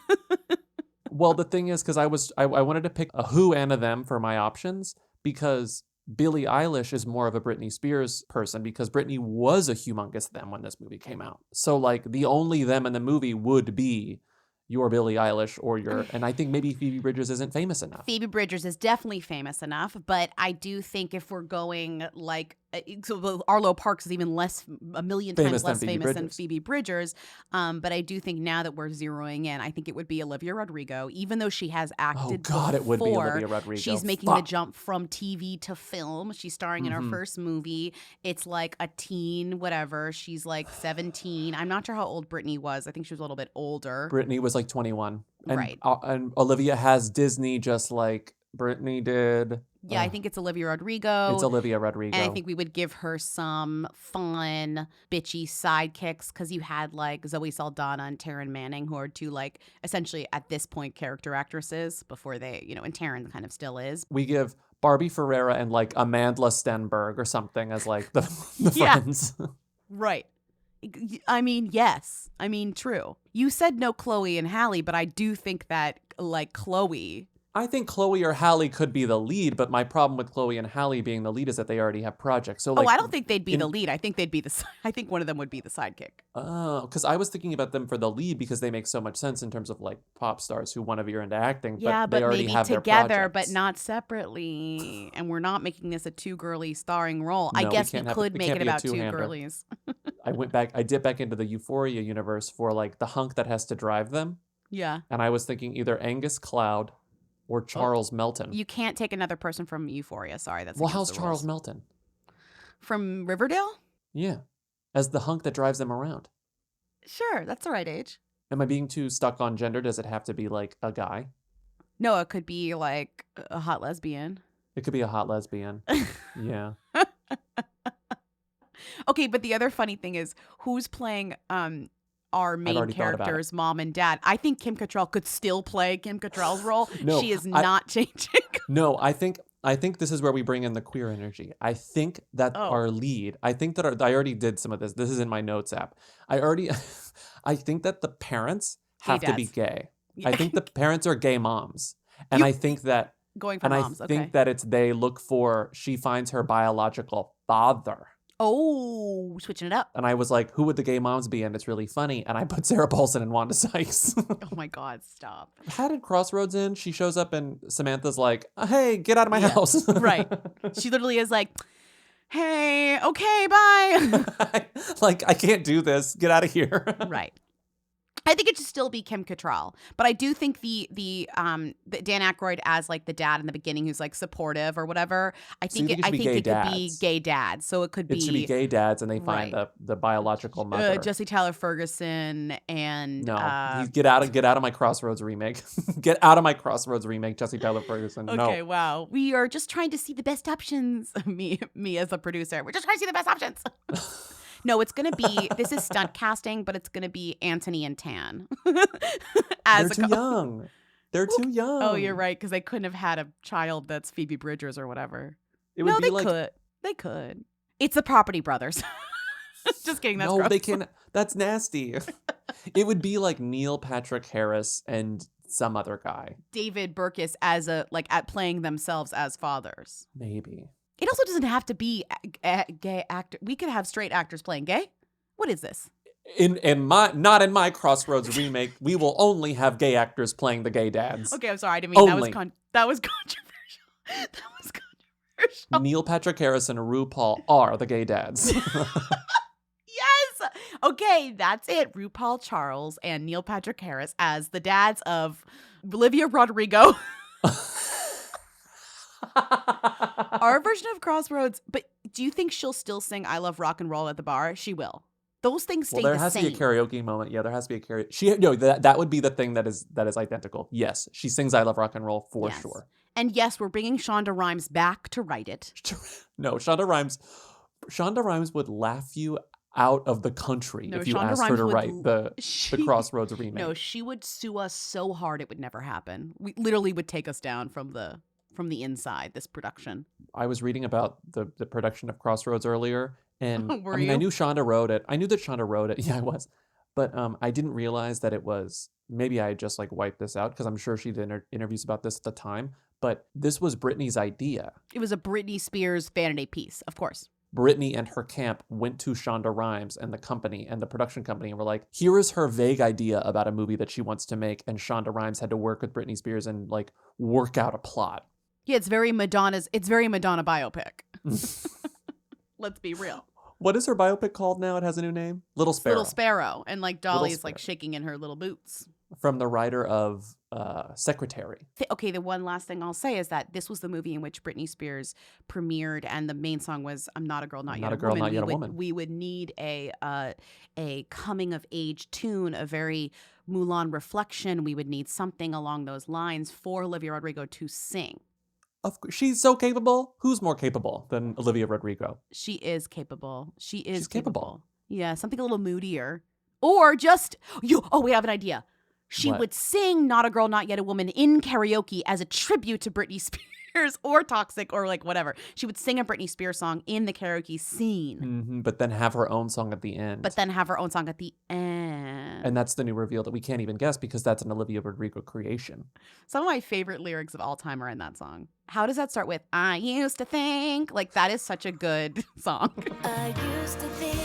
Well, the thing is, because I wanted to pick a who and a them for my options, because Billie Eilish is more of a Britney Spears person, because Britney was a humongous them when this movie came out. So like the only them in the movie would be your Billie Eilish or and I think maybe Phoebe Bridgers isn't famous enough. Phoebe Bridgers is definitely famous enough, but I do think if we're going like, so Arlo Parks is even a million times less famous than Phoebe Bridgers. But I do think now that we're zeroing in, I think it would be Olivia Rodrigo, even though she has acted before. It would be Olivia Rodrigo. She's making the jump from TV to film. She's starring in her first movie. It's like a teen, whatever. She's like 17. I'm not sure how old Britney was. I think she was a little bit older. Britney was like 21. And, right. And Olivia has Disney just like Britney did. Yeah, I think it's Olivia Rodrigo. It's Olivia Rodrigo. And I think we would give her some fun, bitchy sidekicks, because you had like Zoe Saldana and Taryn Manning, who are two like essentially at this point character actresses before they, and Taryn kind of still is. We give Barbie Ferreira and like Amanda Stenberg or something as like the friends. Right. I mean, yes. I mean, true. You said no Chloe and Halle, but I do think that like Chloe... I think Chloe or Halle could be the lead, but my problem with Chloe and Halle being the lead is that they already have projects. So, like, I don't think they'd be the lead. I think I think one of them would be the sidekick. Oh, because I was thinking about them for the lead because they make so much sense in terms of like pop stars who want to veer into acting. Yeah, but they already maybe have together, their projects. but not separately. And we're not making this a two girly starring role. No, I guess we can't have could it make can't it be a about two two-hander. girlies. I dipped back into the Euphoria universe for like the hunk that has to drive them. Yeah. And I was thinking either Angus Cloud or Charles Melton. You can't take another person from Euphoria. Sorry, that's how's Charles Melton? From Riverdale? Yeah, as the hunk that drives them around. Sure, that's the right age. Am I being too stuck on gender? Does it have to be like a guy? No, it could be like a hot lesbian. It could be a hot lesbian. Yeah. Okay, but the other funny thing is who's playing our main characters, mom and dad. I think Kim Cattrall could still play Kim Cattrall's role. No, she is not changing. No, I think this is where we bring in the queer energy. I think that our lead, I already did some of this. This is in my notes app. I think that the parents have to be gay. Yeah. I think the parents are gay moms. And I think that going for moms, I think that she finds her biological father. Oh, switching it up. And I was like, who would the gay moms be? And it's really funny. And I put Sarah Paulson and Wanda Sykes. Oh my God, stop. How did Crossroads end? She shows up and Samantha's like, hey, get out of my house. Right. She literally is like, hey, okay, bye. Like, I can't do this. Get out of here. Right. I think it should still be Kim Cattrall, but I do think the Dan Aykroyd as like the dad in the beginning who's like supportive or whatever. I think it could be gay dads. So it could be should be gay dads, and they find the biological mother. Jesse Tyler Ferguson and get out of my Crossroads remake. Get out of my Crossroads remake, Jesse Tyler Ferguson. Okay, wow. We are just trying to see the best options. Me as a producer, we're just trying to see the best options. No, it's going to be, this is stunt casting, but it's going to be Anthony and Tan. They're too young. They're too young. Oh, you're right, because they couldn't have had a child that's Phoebe Bridgers or whatever. They could. It's the Property Brothers. Just kidding, that's gross. They can. That's nasty. It would be like Neil Patrick Harris and some other guy. David Burkus as at playing themselves as fathers. Maybe. It also doesn't have to be a gay actor. We could have straight actors playing gay. What is this? Not in my Crossroads remake. We will only have gay actors playing the gay dads. Okay, I'm sorry. I didn't mean that was controversial. That was controversial. Neil Patrick Harris and RuPaul are the gay dads. Yes. Okay, that's it. RuPaul Charles and Neil Patrick Harris as the dads of Olivia Rodrigo. Our version of Crossroads. But do you think she'll still sing I Love Rock and Roll at the bar? She will. Those things stay the same. Well, there has to be a karaoke moment. Yeah, there has to be a karaoke. That would be the thing that is identical. Yes, she sings I Love Rock and Roll for sure. And yes, we're bringing Shonda Rhimes back to write it. No, Shonda Rhimes would laugh you out of the country if you asked her to write the Crossroads remake. No, she would sue us so hard it would never happen. We literally would take us down from the inside, this production. I was reading about the production of Crossroads earlier, and I knew Shonda wrote it. I knew that Shonda wrote it. Yeah, I was. But I didn't realize that it was, maybe I just like wiped this out because I'm sure she did interviews about this at the time. But this was Britney's idea. It was a Britney Spears vanity piece, of course. Britney and her camp went to Shonda Rhimes and the company and the production company and were like, here is her vague idea about a movie that she wants to make. And Shonda Rhimes had to work with Britney Spears and like work out a plot. Yeah, it's very Madonna biopic. Let's be real. What is her biopic called now? It has a new name? Little Sparrow. Little Sparrow. And like Dolly's like shaking in her little boots. From the writer of Secretary. Okay, the one last thing I'll say is that this was the movie in which Britney Spears premiered, and the main song was "I'm Not a Girl, Not Yet a Woman." Not Yet a Woman. We would need a coming of age tune, a very Mulan reflection. We would need something along those lines for Olivia Rodrigo to sing. She's so capable. Who's more capable than Olivia Rodrigo? She is capable. She's capable. Yeah, something a little moodier, or just we have an idea. She would sing Not a Girl, Not Yet a Woman in karaoke as a tribute to Britney Spears or Toxic or like whatever. She would sing a Britney Spears song in the karaoke scene. Mm-hmm, but then have her own song at the end. And that's the new reveal that we can't even guess because that's an Olivia Rodrigo creation. Some of my favorite lyrics of all time are in that song. How does that start with, I used to think? Like, that is such a good song. I used to think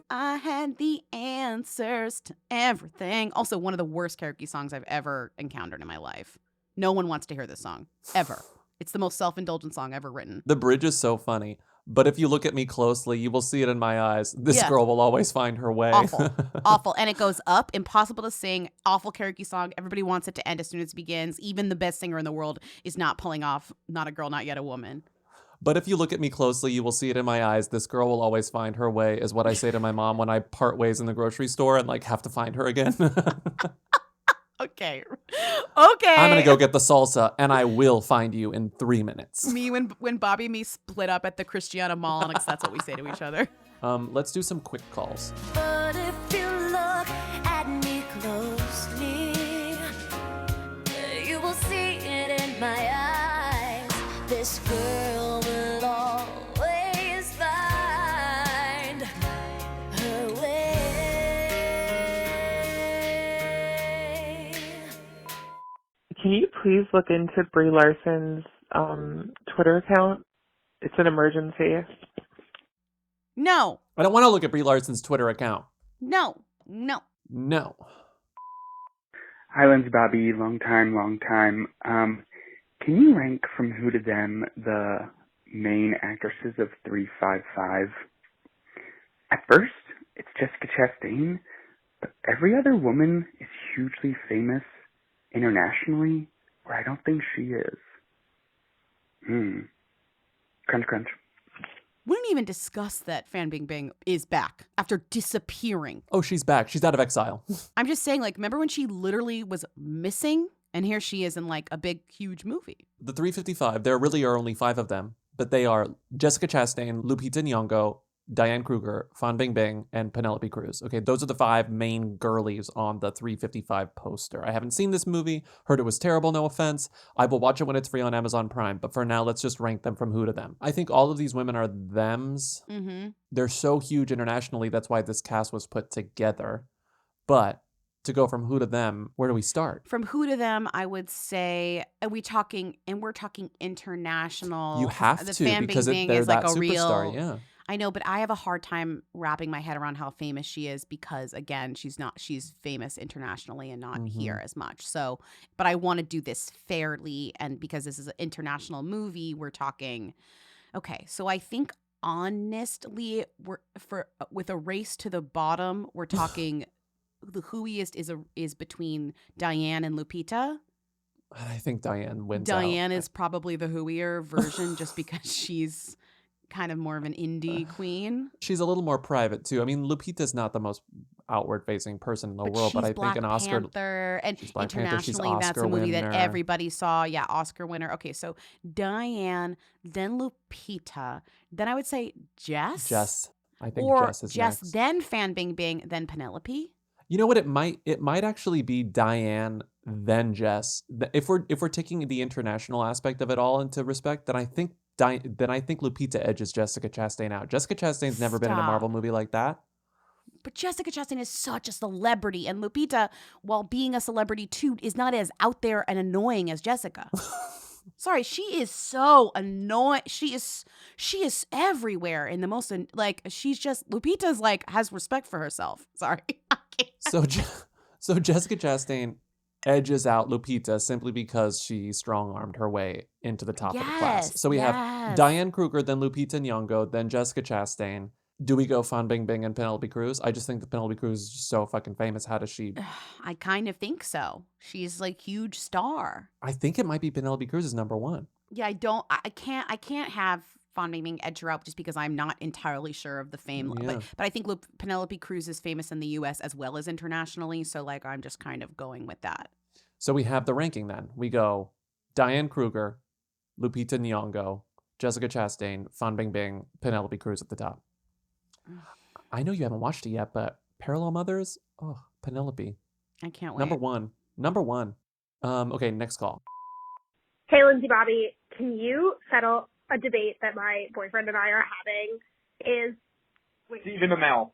I had the answers to everything. Also, one of the worst karaoke songs I've ever encountered in my life. No one wants to hear this song, ever. It's the most self-indulgent song ever written. The bridge is so funny. But if you look at me closely, you will see it in my eyes. This girl will always find her way. Awful. And it goes up, impossible to sing, awful karaoke song. Everybody wants it to end as soon as it begins. Even the best singer in the world is not pulling off Not a Girl, Not Yet a Woman. But if you look at me closely, you will see it in my eyes. This girl will always find her way is what I say to my mom when I part ways in the grocery store and like have to find her again. Okay. I'm going to go get the salsa and I will find you in 3 minutes. Me, when Bobby and me split up at the Christiana Mall, and that's what we say to each other. Let's do some quick calls. But if you look at me closely, you will see it in my eyes. This girl will always find her way. Can you please look into Brie Larson's Twitter account? It's an emergency. No. I don't want to look at Brie Larson's Twitter account. No. Hi, Lindsay Bobby. Long time. Can you rank from who to them the main actresses of 355? At first, it's Jessica Chastain, but every other woman is hugely famous internationally, where I don't think she is. Crunch. We didn't even discuss that Fan Bingbing is back after disappearing. Oh, she's back. She's out of exile. I'm just saying, like, remember when she literally was missing? And here she is in, like, a big, huge movie. The 355, there really are only 5 of them, but they are Jessica Chastain, Lupita Nyong'o, Diane Kruger, Fan Bingbing, and Penelope Cruz. Okay, those are the 5 main girlies on the 355 poster. I haven't seen this movie, heard it was terrible, no offense. I will watch it when it's free on Amazon Prime, but for now, let's just rank them from who to them. I think all of these women are thems. Mm-hmm. They're so huge internationally, that's why this cast was put together. But to go from who to them, where do we start? From who to them, I would say, we're talking international. You have the to, Fan because Bingbing they're is like that a superstar, real, yeah. I know, but I have a hard time wrapping my head around how famous she is because, again, she's famous internationally and not here as much. So, but I want to do this fairly. And because this is an international movie, we're talking, okay, so I think honestly, with a race to the bottom, we're talking the whoiest is between Diane and Lupita. I think Diane wins Diane out. is probably the whoier version just because she's kind of more of an indie queen. She's a little more private too. I mean, Lupita's not the most outward-facing person in the world, but I Black think an Oscar. Panther, and She's Black Panther, she's internationally, that's a movie Oscar that winner. everybody saw. Yeah, Oscar winner. Okay, so Diane, then Lupita, then I would say Jess. Jess. I think or Jess is Jess, next. then Fan Bingbing, then Penelope. You know what? It might actually be Diane then Jess. If we're taking the international aspect of it all into respect, then I think Lupita edges Jessica Chastain out. Jessica Chastain's never been in a Marvel movie like that. But Jessica Chastain is such a celebrity, and Lupita, while being a celebrity too, is not as out there and annoying as Jessica. Sorry, she is so annoying. She is everywhere in the most she's just Lupita's has respect for herself. Sorry. So Jessica Chastain edges out Lupita simply because she strong-armed her way into the top of the class. So we have Diane Kruger, then Lupita Nyong'o, then Jessica Chastain. Do we go Fan Bingbing and Penelope Cruz? I just think that Penelope Cruz is just so fucking famous. How does she? I kind of think so. She's huge star. I think it might be Penelope Cruz is number one. Yeah, I can't have Fan Bingbing edge her out just because I'm not entirely sure of the fame. Yeah. But I think Penelope Cruz is famous in the U.S. as well as internationally. So I'm just kind of going with that. So we have the ranking then. We go Diane Kruger, Lupita Nyong'o, Jessica Chastain, Fan Bingbing, Penelope Cruz at the top. I know you haven't watched it yet, but Parallel Mothers? Oh, Penelope. I can't wait. Number one. Okay, next call. Hey, Lindsay Bobby, can you settle a debate that my boyfriend and I are having? Is Stephen Amell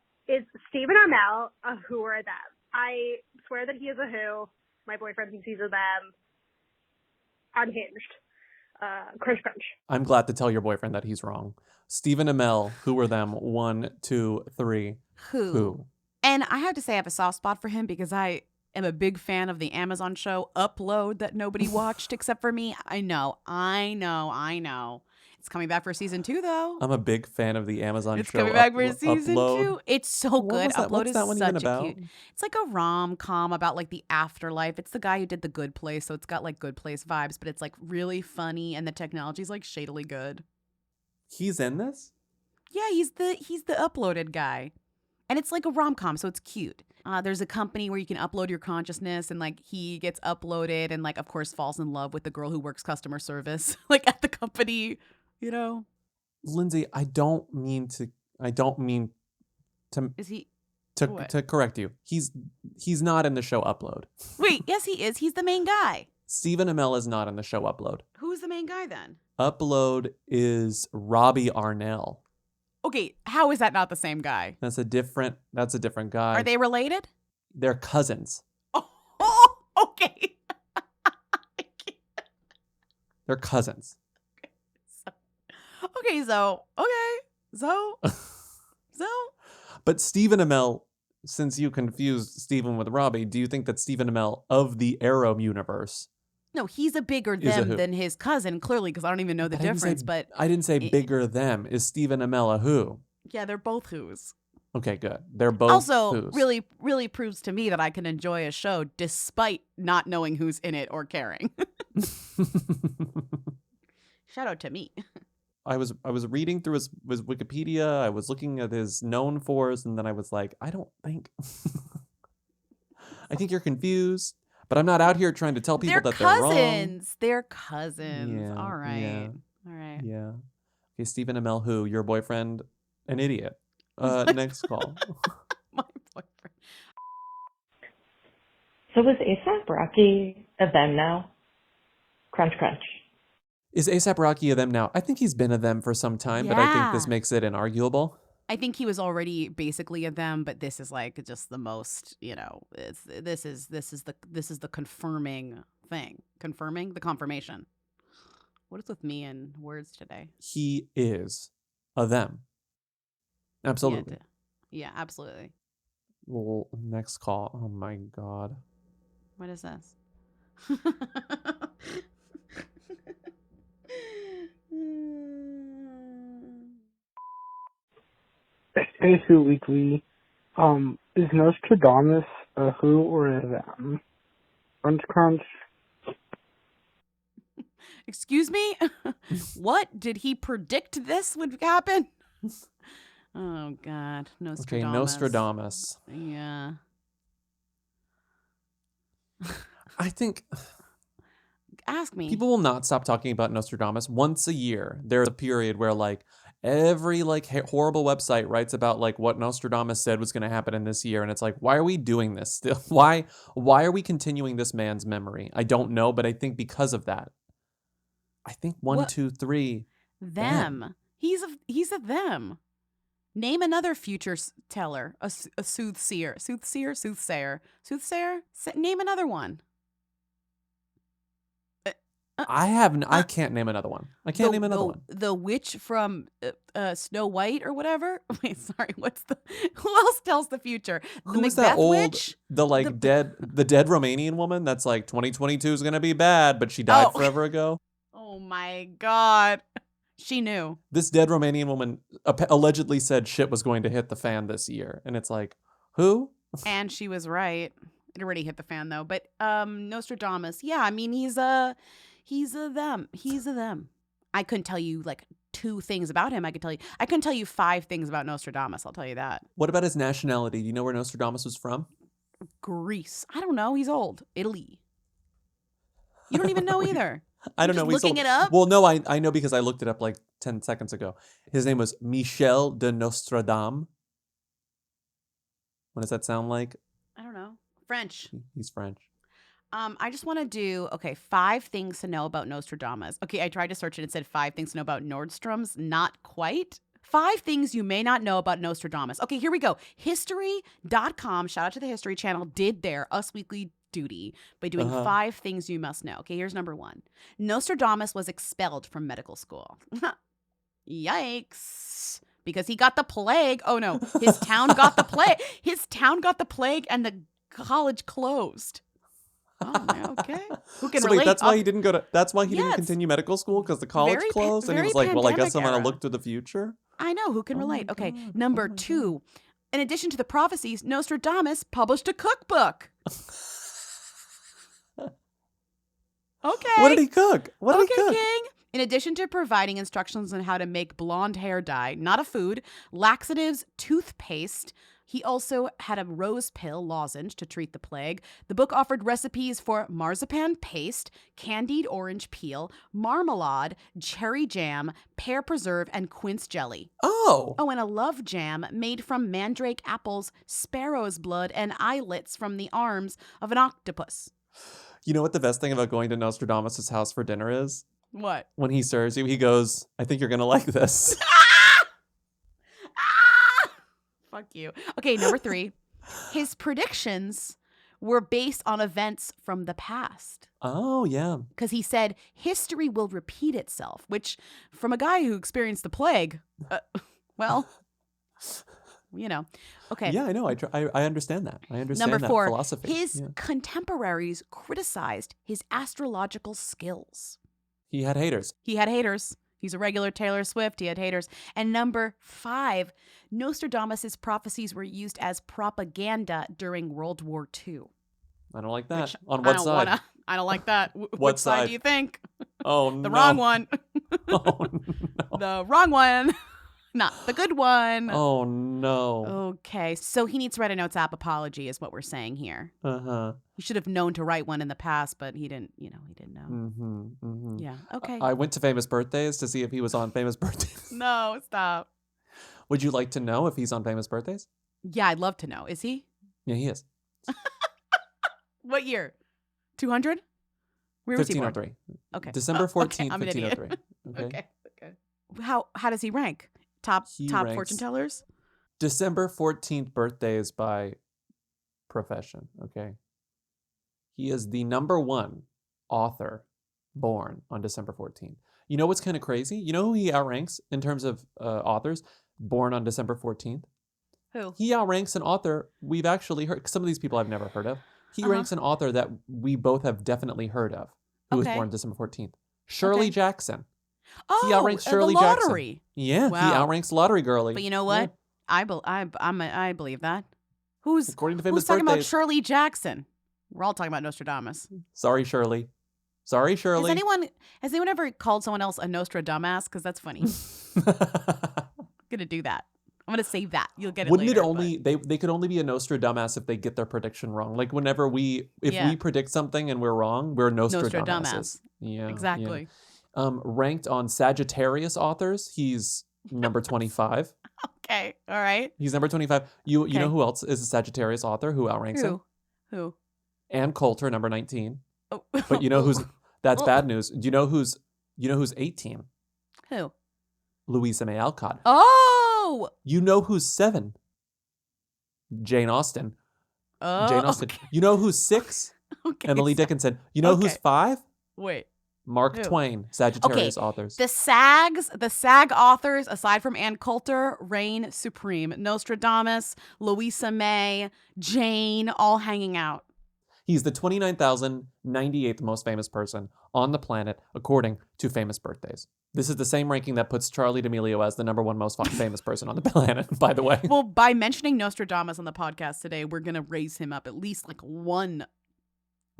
a who or a them? I swear that he is a who. My boyfriend thinks he's a them. Unhinged. Crunch. I'm glad to tell your boyfriend that he's wrong. Stephen Amell, who were them? 1, 2, 3. Who? And I have to say I have a soft spot for him because I am a big fan of the Amazon show Upload that nobody watched except for me. I know. It's coming back for season 2 though. I'm a big fan of the Amazon show. It's coming back for season Upload. 2. It's so good. Upload What's is that one such even about? cute. It's like a rom-com about the afterlife. It's the guy who did The Good Place, so it's got Good Place vibes, but it's really funny and the technology's shadily good. He's in this? Yeah, he's the uploaded guy. And it's a rom-com, so it's cute. There's a company where you can upload your consciousness, and he gets uploaded and of course falls in love with the girl who works customer service at the company, you know. Lindsay, I don't mean to Is he to correct you. He's not in the show Upload. Wait, yes he is. He's the main guy. Stephen Amell is not in the show Upload. Who's the main guy then? Upload is Robbie Arnell. Okay, how is that not the same guy? That's a different guy. Are they related? They're cousins. Oh, okay. They're cousins. Okay, so. But Stephen Amell, since you confused Stephen with Robbie, do you think that Stephen Amell of the Arrow universe? No, he's a bigger Is a them who? than his cousin, clearly, because I don't even know the difference. But I didn't say bigger them. Is Stephen Amell a who? yeah, they're both who's. Okay, good. They're both Also, who's. really, really proves to me that I can enjoy a show despite not knowing who's in it or caring. Shout out to me. I was reading through his Wikipedia. I was looking at his known fors, and then I was like, I don't think. I think you're confused. But I'm not out here trying to tell people that they're wrong. They're cousins. Yeah, All right. yeah. All right. Yeah. Okay, Stephen Amell, who? Your boyfriend? An idiot. Next call. My boyfriend. So was ASAP Rocky a them now? Crunch. Is A$AP Rocky a them now? I think he's been a them for some time, but I think this Yeah. makes it inarguable. I think he was already basically a them, but this is just the most, this is the confirming thing. Confirming the confirmation. What is with me and words today? He is a them. Absolutely. Yeah, absolutely. Well, next call. Oh my God. What is this? Hey, Who Weekly. Is Nostradamus a who or a them? Crunch, crunch. Excuse me? What? Did he predict this would happen? Oh, God. Nostradamus. Okay, Nostradamus. Yeah. I think Ask me. people will not stop talking about Nostradamus. Once a year, there's a period where like every like horrible website writes about like what Nostradamus said was going to happen in this year, and it's like, why are we doing this still? Why are we continuing this man's memory? I don't know, but I think because of that. I think one, What? 2, 3. Them. He's a them. Name another future teller, a soothsayer. Soothsayer. Name another one. I can't name another one. I can't name another one. The witch from Snow White or whatever. Wait, sorry. Who else tells the future? The Who's Macbeth that old, witch? the dead Romanian woman that's like 2022 is going to be bad, but she died forever ago? Oh my God. She knew. This dead Romanian woman allegedly said shit was going to hit the fan this year. And it's like, who? And she was right. It already hit the fan though. But Nostradamus, yeah, I mean he's a them. He's a them. I couldn't tell you like 2 things about him. I couldn't tell you 5 things about Nostradamus, I'll tell you that. What about his nationality? Do you know where Nostradamus was from? Greece. I don't know. He's old. Italy. You don't even know either. I don't know. Just looking it up? Well, no, I know because I looked it up like 10 seconds ago. His name was Michel de Nostradam. What does that sound like? I don't know. French. He's French. I just want to do, 5 things to know about Nostradamus. Okay, I tried to search it and said 5 things to know about Nordstrom's. Not quite. 5 things you may not know about Nostradamus. Okay, here we go. History.com, shout out to the History Channel, did their Us Weekly duty by doing 5 things you must know. Okay, here's number 1. Nostradamus was expelled from medical school. Yikes. Because he got the plague. Oh no, his town got the plague. His town got the plague and the college closed. Oh, okay. Who can so relate? Wait, that's why he didn't didn't continue medical school because the college closed, and he was like, "Well, I guess I'm gonna look to the future." I know who can relate. Okay, number 2. In addition to the prophecies, Nostradamus published a cookbook. Okay. What did he cook? What did he cook? King. In addition to providing instructions on how to make blonde hair dye, not a food, laxatives, toothpaste, he also had a rose pill lozenge to treat the plague. The book offered recipes for marzipan paste, candied orange peel, marmalade, cherry jam, pear preserve, and quince jelly. Oh, and a love jam made from mandrake apples, sparrow's blood, and eyelets from the arms of an octopus. You know what the best thing about going to Nostradamus' house for dinner is? What? When he serves you, he goes, "I think you're gonna like this." Fuck you. Okay, number 3. His predictions were based on events from the past. Oh, yeah. Because he said history will repeat itself, which from a guy who experienced the plague, well, you know. Okay. Yeah, I know. I understand that. I understand Number that 4, philosophy. his contemporaries criticized his astrological skills. He had haters. He's a regular Taylor Swift. He had haters. And number 5, Nostradamus' prophecies were used as propaganda during World War II. I don't like that. On what side? I don't like that. What side do you think? Oh, no. The wrong one. Oh, no. The wrong one. Not the good one. Oh, no. Okay, so he needs to write a Notes app apology is what we're saying here. Uh-huh. He should have known to write one in the past, but he didn't know. Mm-hmm, mm-hmm. Yeah, okay. I went to Famous Birthdays to see if he was on Famous Birthdays. No, stop. Would you like to know if he's on Famous Birthdays? Yeah, I'd love to know. Is he? Yeah, he is. What year? 200? Where was he born? 1503. Okay. December 14th, okay, I'm an idiot. 1503. Okay. Okay. How does he rank? Top ranks fortune tellers? December 14th birthdays by profession, okay? He is the number 1 author born on December 14th. You know what's kind of crazy? You know who he outranks in terms of authors? born on December 14th. Who? He outranks an author we've actually heard. Some of these people I've never heard of. He ranks an author that we both have definitely heard of, who was born December 14th. Shirley Jackson. Oh, he outranks Shirley the lottery. Jackson. Yeah, Wow. he outranks Lottery Girlie. But you know what? Yeah. I believe that. Who's According to famous who's talking about birthdays. Shirley Jackson? We're all talking about Nostradamus. Sorry, Shirley. Sorry, Shirley. Has anyone ever called someone else a Nostradamus? Because that's funny. I'm gonna do that. I'm gonna save that. You'll get it Wouldn't later. it only they could only be a Nostradamus if they get their prediction wrong? Like whenever we predict something and we're wrong, we're Nostradamus. Yeah, exactly. Yeah. Ranked on Sagittarius authors, he's number 25. Okay, all right. He's number 25. You know who else is a Sagittarius author who outranks him? Who? Ann Coulter, number 19. Oh. But you know who's that's bad news. Do you know who's 18? Who? Louisa May Alcott. Oh. You know who's 7? Jane Austen. Oh. Jane Austen. Okay. You know who's 6? Emily Dickinson. You know who's 5? Wait. Mark Who? Twain, Sagittarius authors. The SAG authors, aside from Ann Coulter, reign supreme. Nostradamus, Louisa May, Jane, all hanging out. He's the 29,098th most famous person on the planet, according to famous birthdays. This is the same ranking that puts Charlie D'Amelio as the number 1 most famous person on the planet, by the way. Well, by mentioning Nostradamus on the podcast today, we're going to raise him up at least like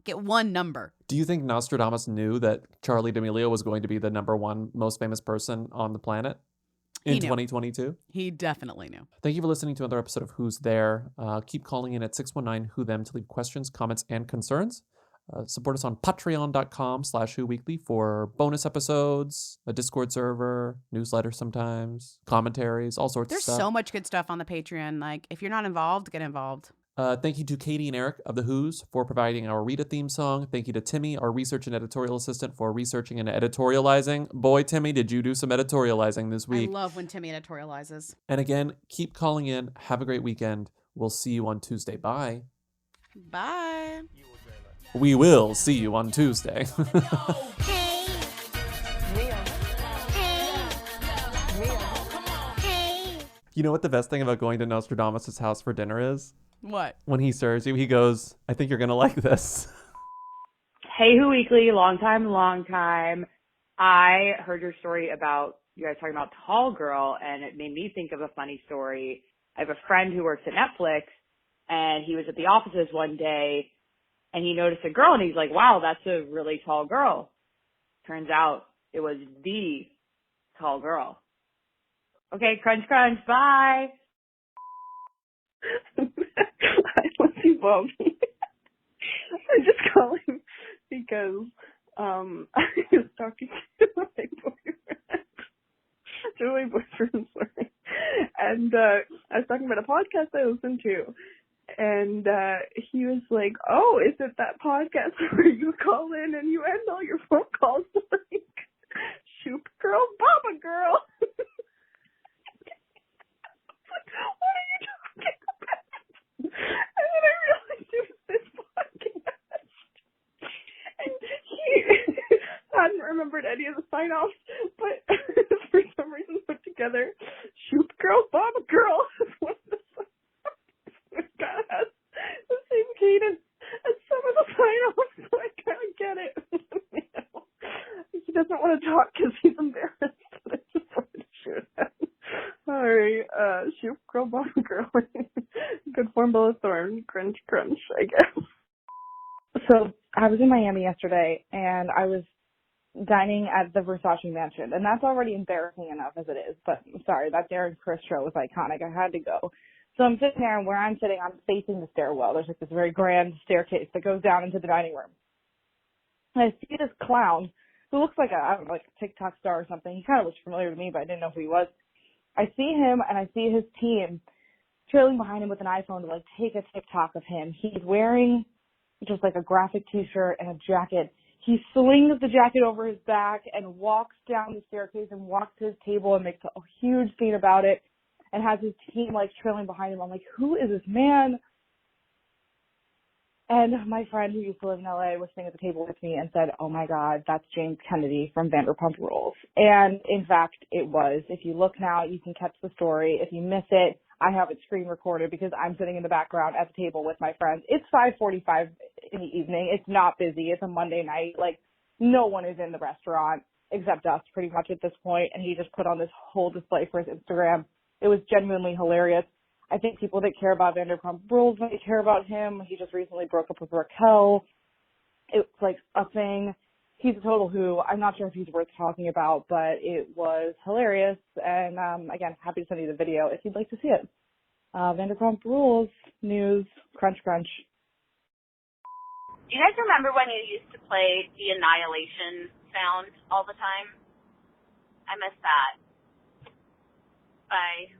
get one number. Do you think Nostradamus knew that Charlie D'Amelio was going to be the number 1 most famous person on the planet in 2022? He definitely knew. Thank you for listening to another episode of Who's There. Keep calling in at 619-WHO-THEM to leave questions, comments, and concerns. Support us on patreon.com/WhoWeekly for bonus episodes, a Discord server, newsletter sometimes, commentaries, all sorts of stuff. There's so much good stuff on the Patreon. Like, if you're not involved, get involved. Thank you to Katie and Eric of The Who's for providing our Rita theme song. Thank you to Timmy, our research and editorial assistant, for researching and editorializing. Boy, Timmy, did you do some editorializing this week. I love when Timmy editorializes. And again, keep calling in. Have a great weekend. We'll see you on Tuesday. Bye. Bye. We will see you on Tuesday. You know what the best thing about going to Nostradamus' house for dinner is? What? When he serves you, he goes, I think you're going to like this. Hey, Who Weekly, long time. I heard your story about you guys talking about Tall Girl, and it made me think of a funny story. I have a friend who works at Netflix, and he was at the offices one day, and he noticed a girl, and he's like, wow, that's a really tall girl. Turns out it was the tall girl. Okay, crunch, bye. I love you, Bobby. I'm just calling because I was talking to my boyfriend, sorry. And I was talking about a podcast I listened to. And he was like, oh, is it that podcast where you call in and you end all your phone calls like, shoot girl, Baba girl? What are you talking about? And then I realized it was this podcast. And he hadn't remembered any of the sign-offs, but for some reason put together, shoot girl, Baba girl is one of the sign-offs. It kind of has the same cadence as some of the sign-offs, so I kind of get it. He doesn't want to talk because he's embarrassed, but I just wanted to shoot him. Sorry, shoot girl, Baba girl. Good form, Bella Thorne. Crunch, I guess. So I was in Miami yesterday, and I was dining at the Versace Mansion, and that's already embarrassing enough as it is. But I'm sorry, that Darren Criss show was iconic. I had to go. So I'm sitting there, and where I'm sitting, I'm facing the stairwell. There's like this very grand staircase that goes down into the dining room. And I see this clown who looks like a TikTok star or something. He kind of looks familiar to me, but I didn't know who he was. I see him, and I see his team trailing behind him with an iPhone to like take a TikTok of him. He's wearing just like a graphic t-shirt and a jacket. He slings the jacket over his back and walks down the staircase and walks to his table and makes a huge scene about it and has his team like trailing behind him. I'm like, who is this man? And my friend who used to live in LA was sitting at the table with me and said, oh my God, that's James Kennedy from Vanderpump Rules. And in fact, it was. If you look now, you can catch the story. If you miss it, I have it screen recorded because I'm sitting in the background at the table with my friends. It's 5:45 in the evening. It's not busy. It's a Monday night. Like, no one is in the restaurant except us pretty much at this point. And he just put on this whole display for his Instagram. It was genuinely hilarious. I think people that care about Vanderpump Rules might care about him. He just recently broke up with Raquel. It's like a thing. He's a total who. I'm not sure if he's worth talking about, but it was hilarious. And again, happy to send you the video if you'd like to see it. Vanderpump Rules news, crunch, crunch. Do you guys remember when you used to play the Annihilation sound all the time? I miss that. Bye.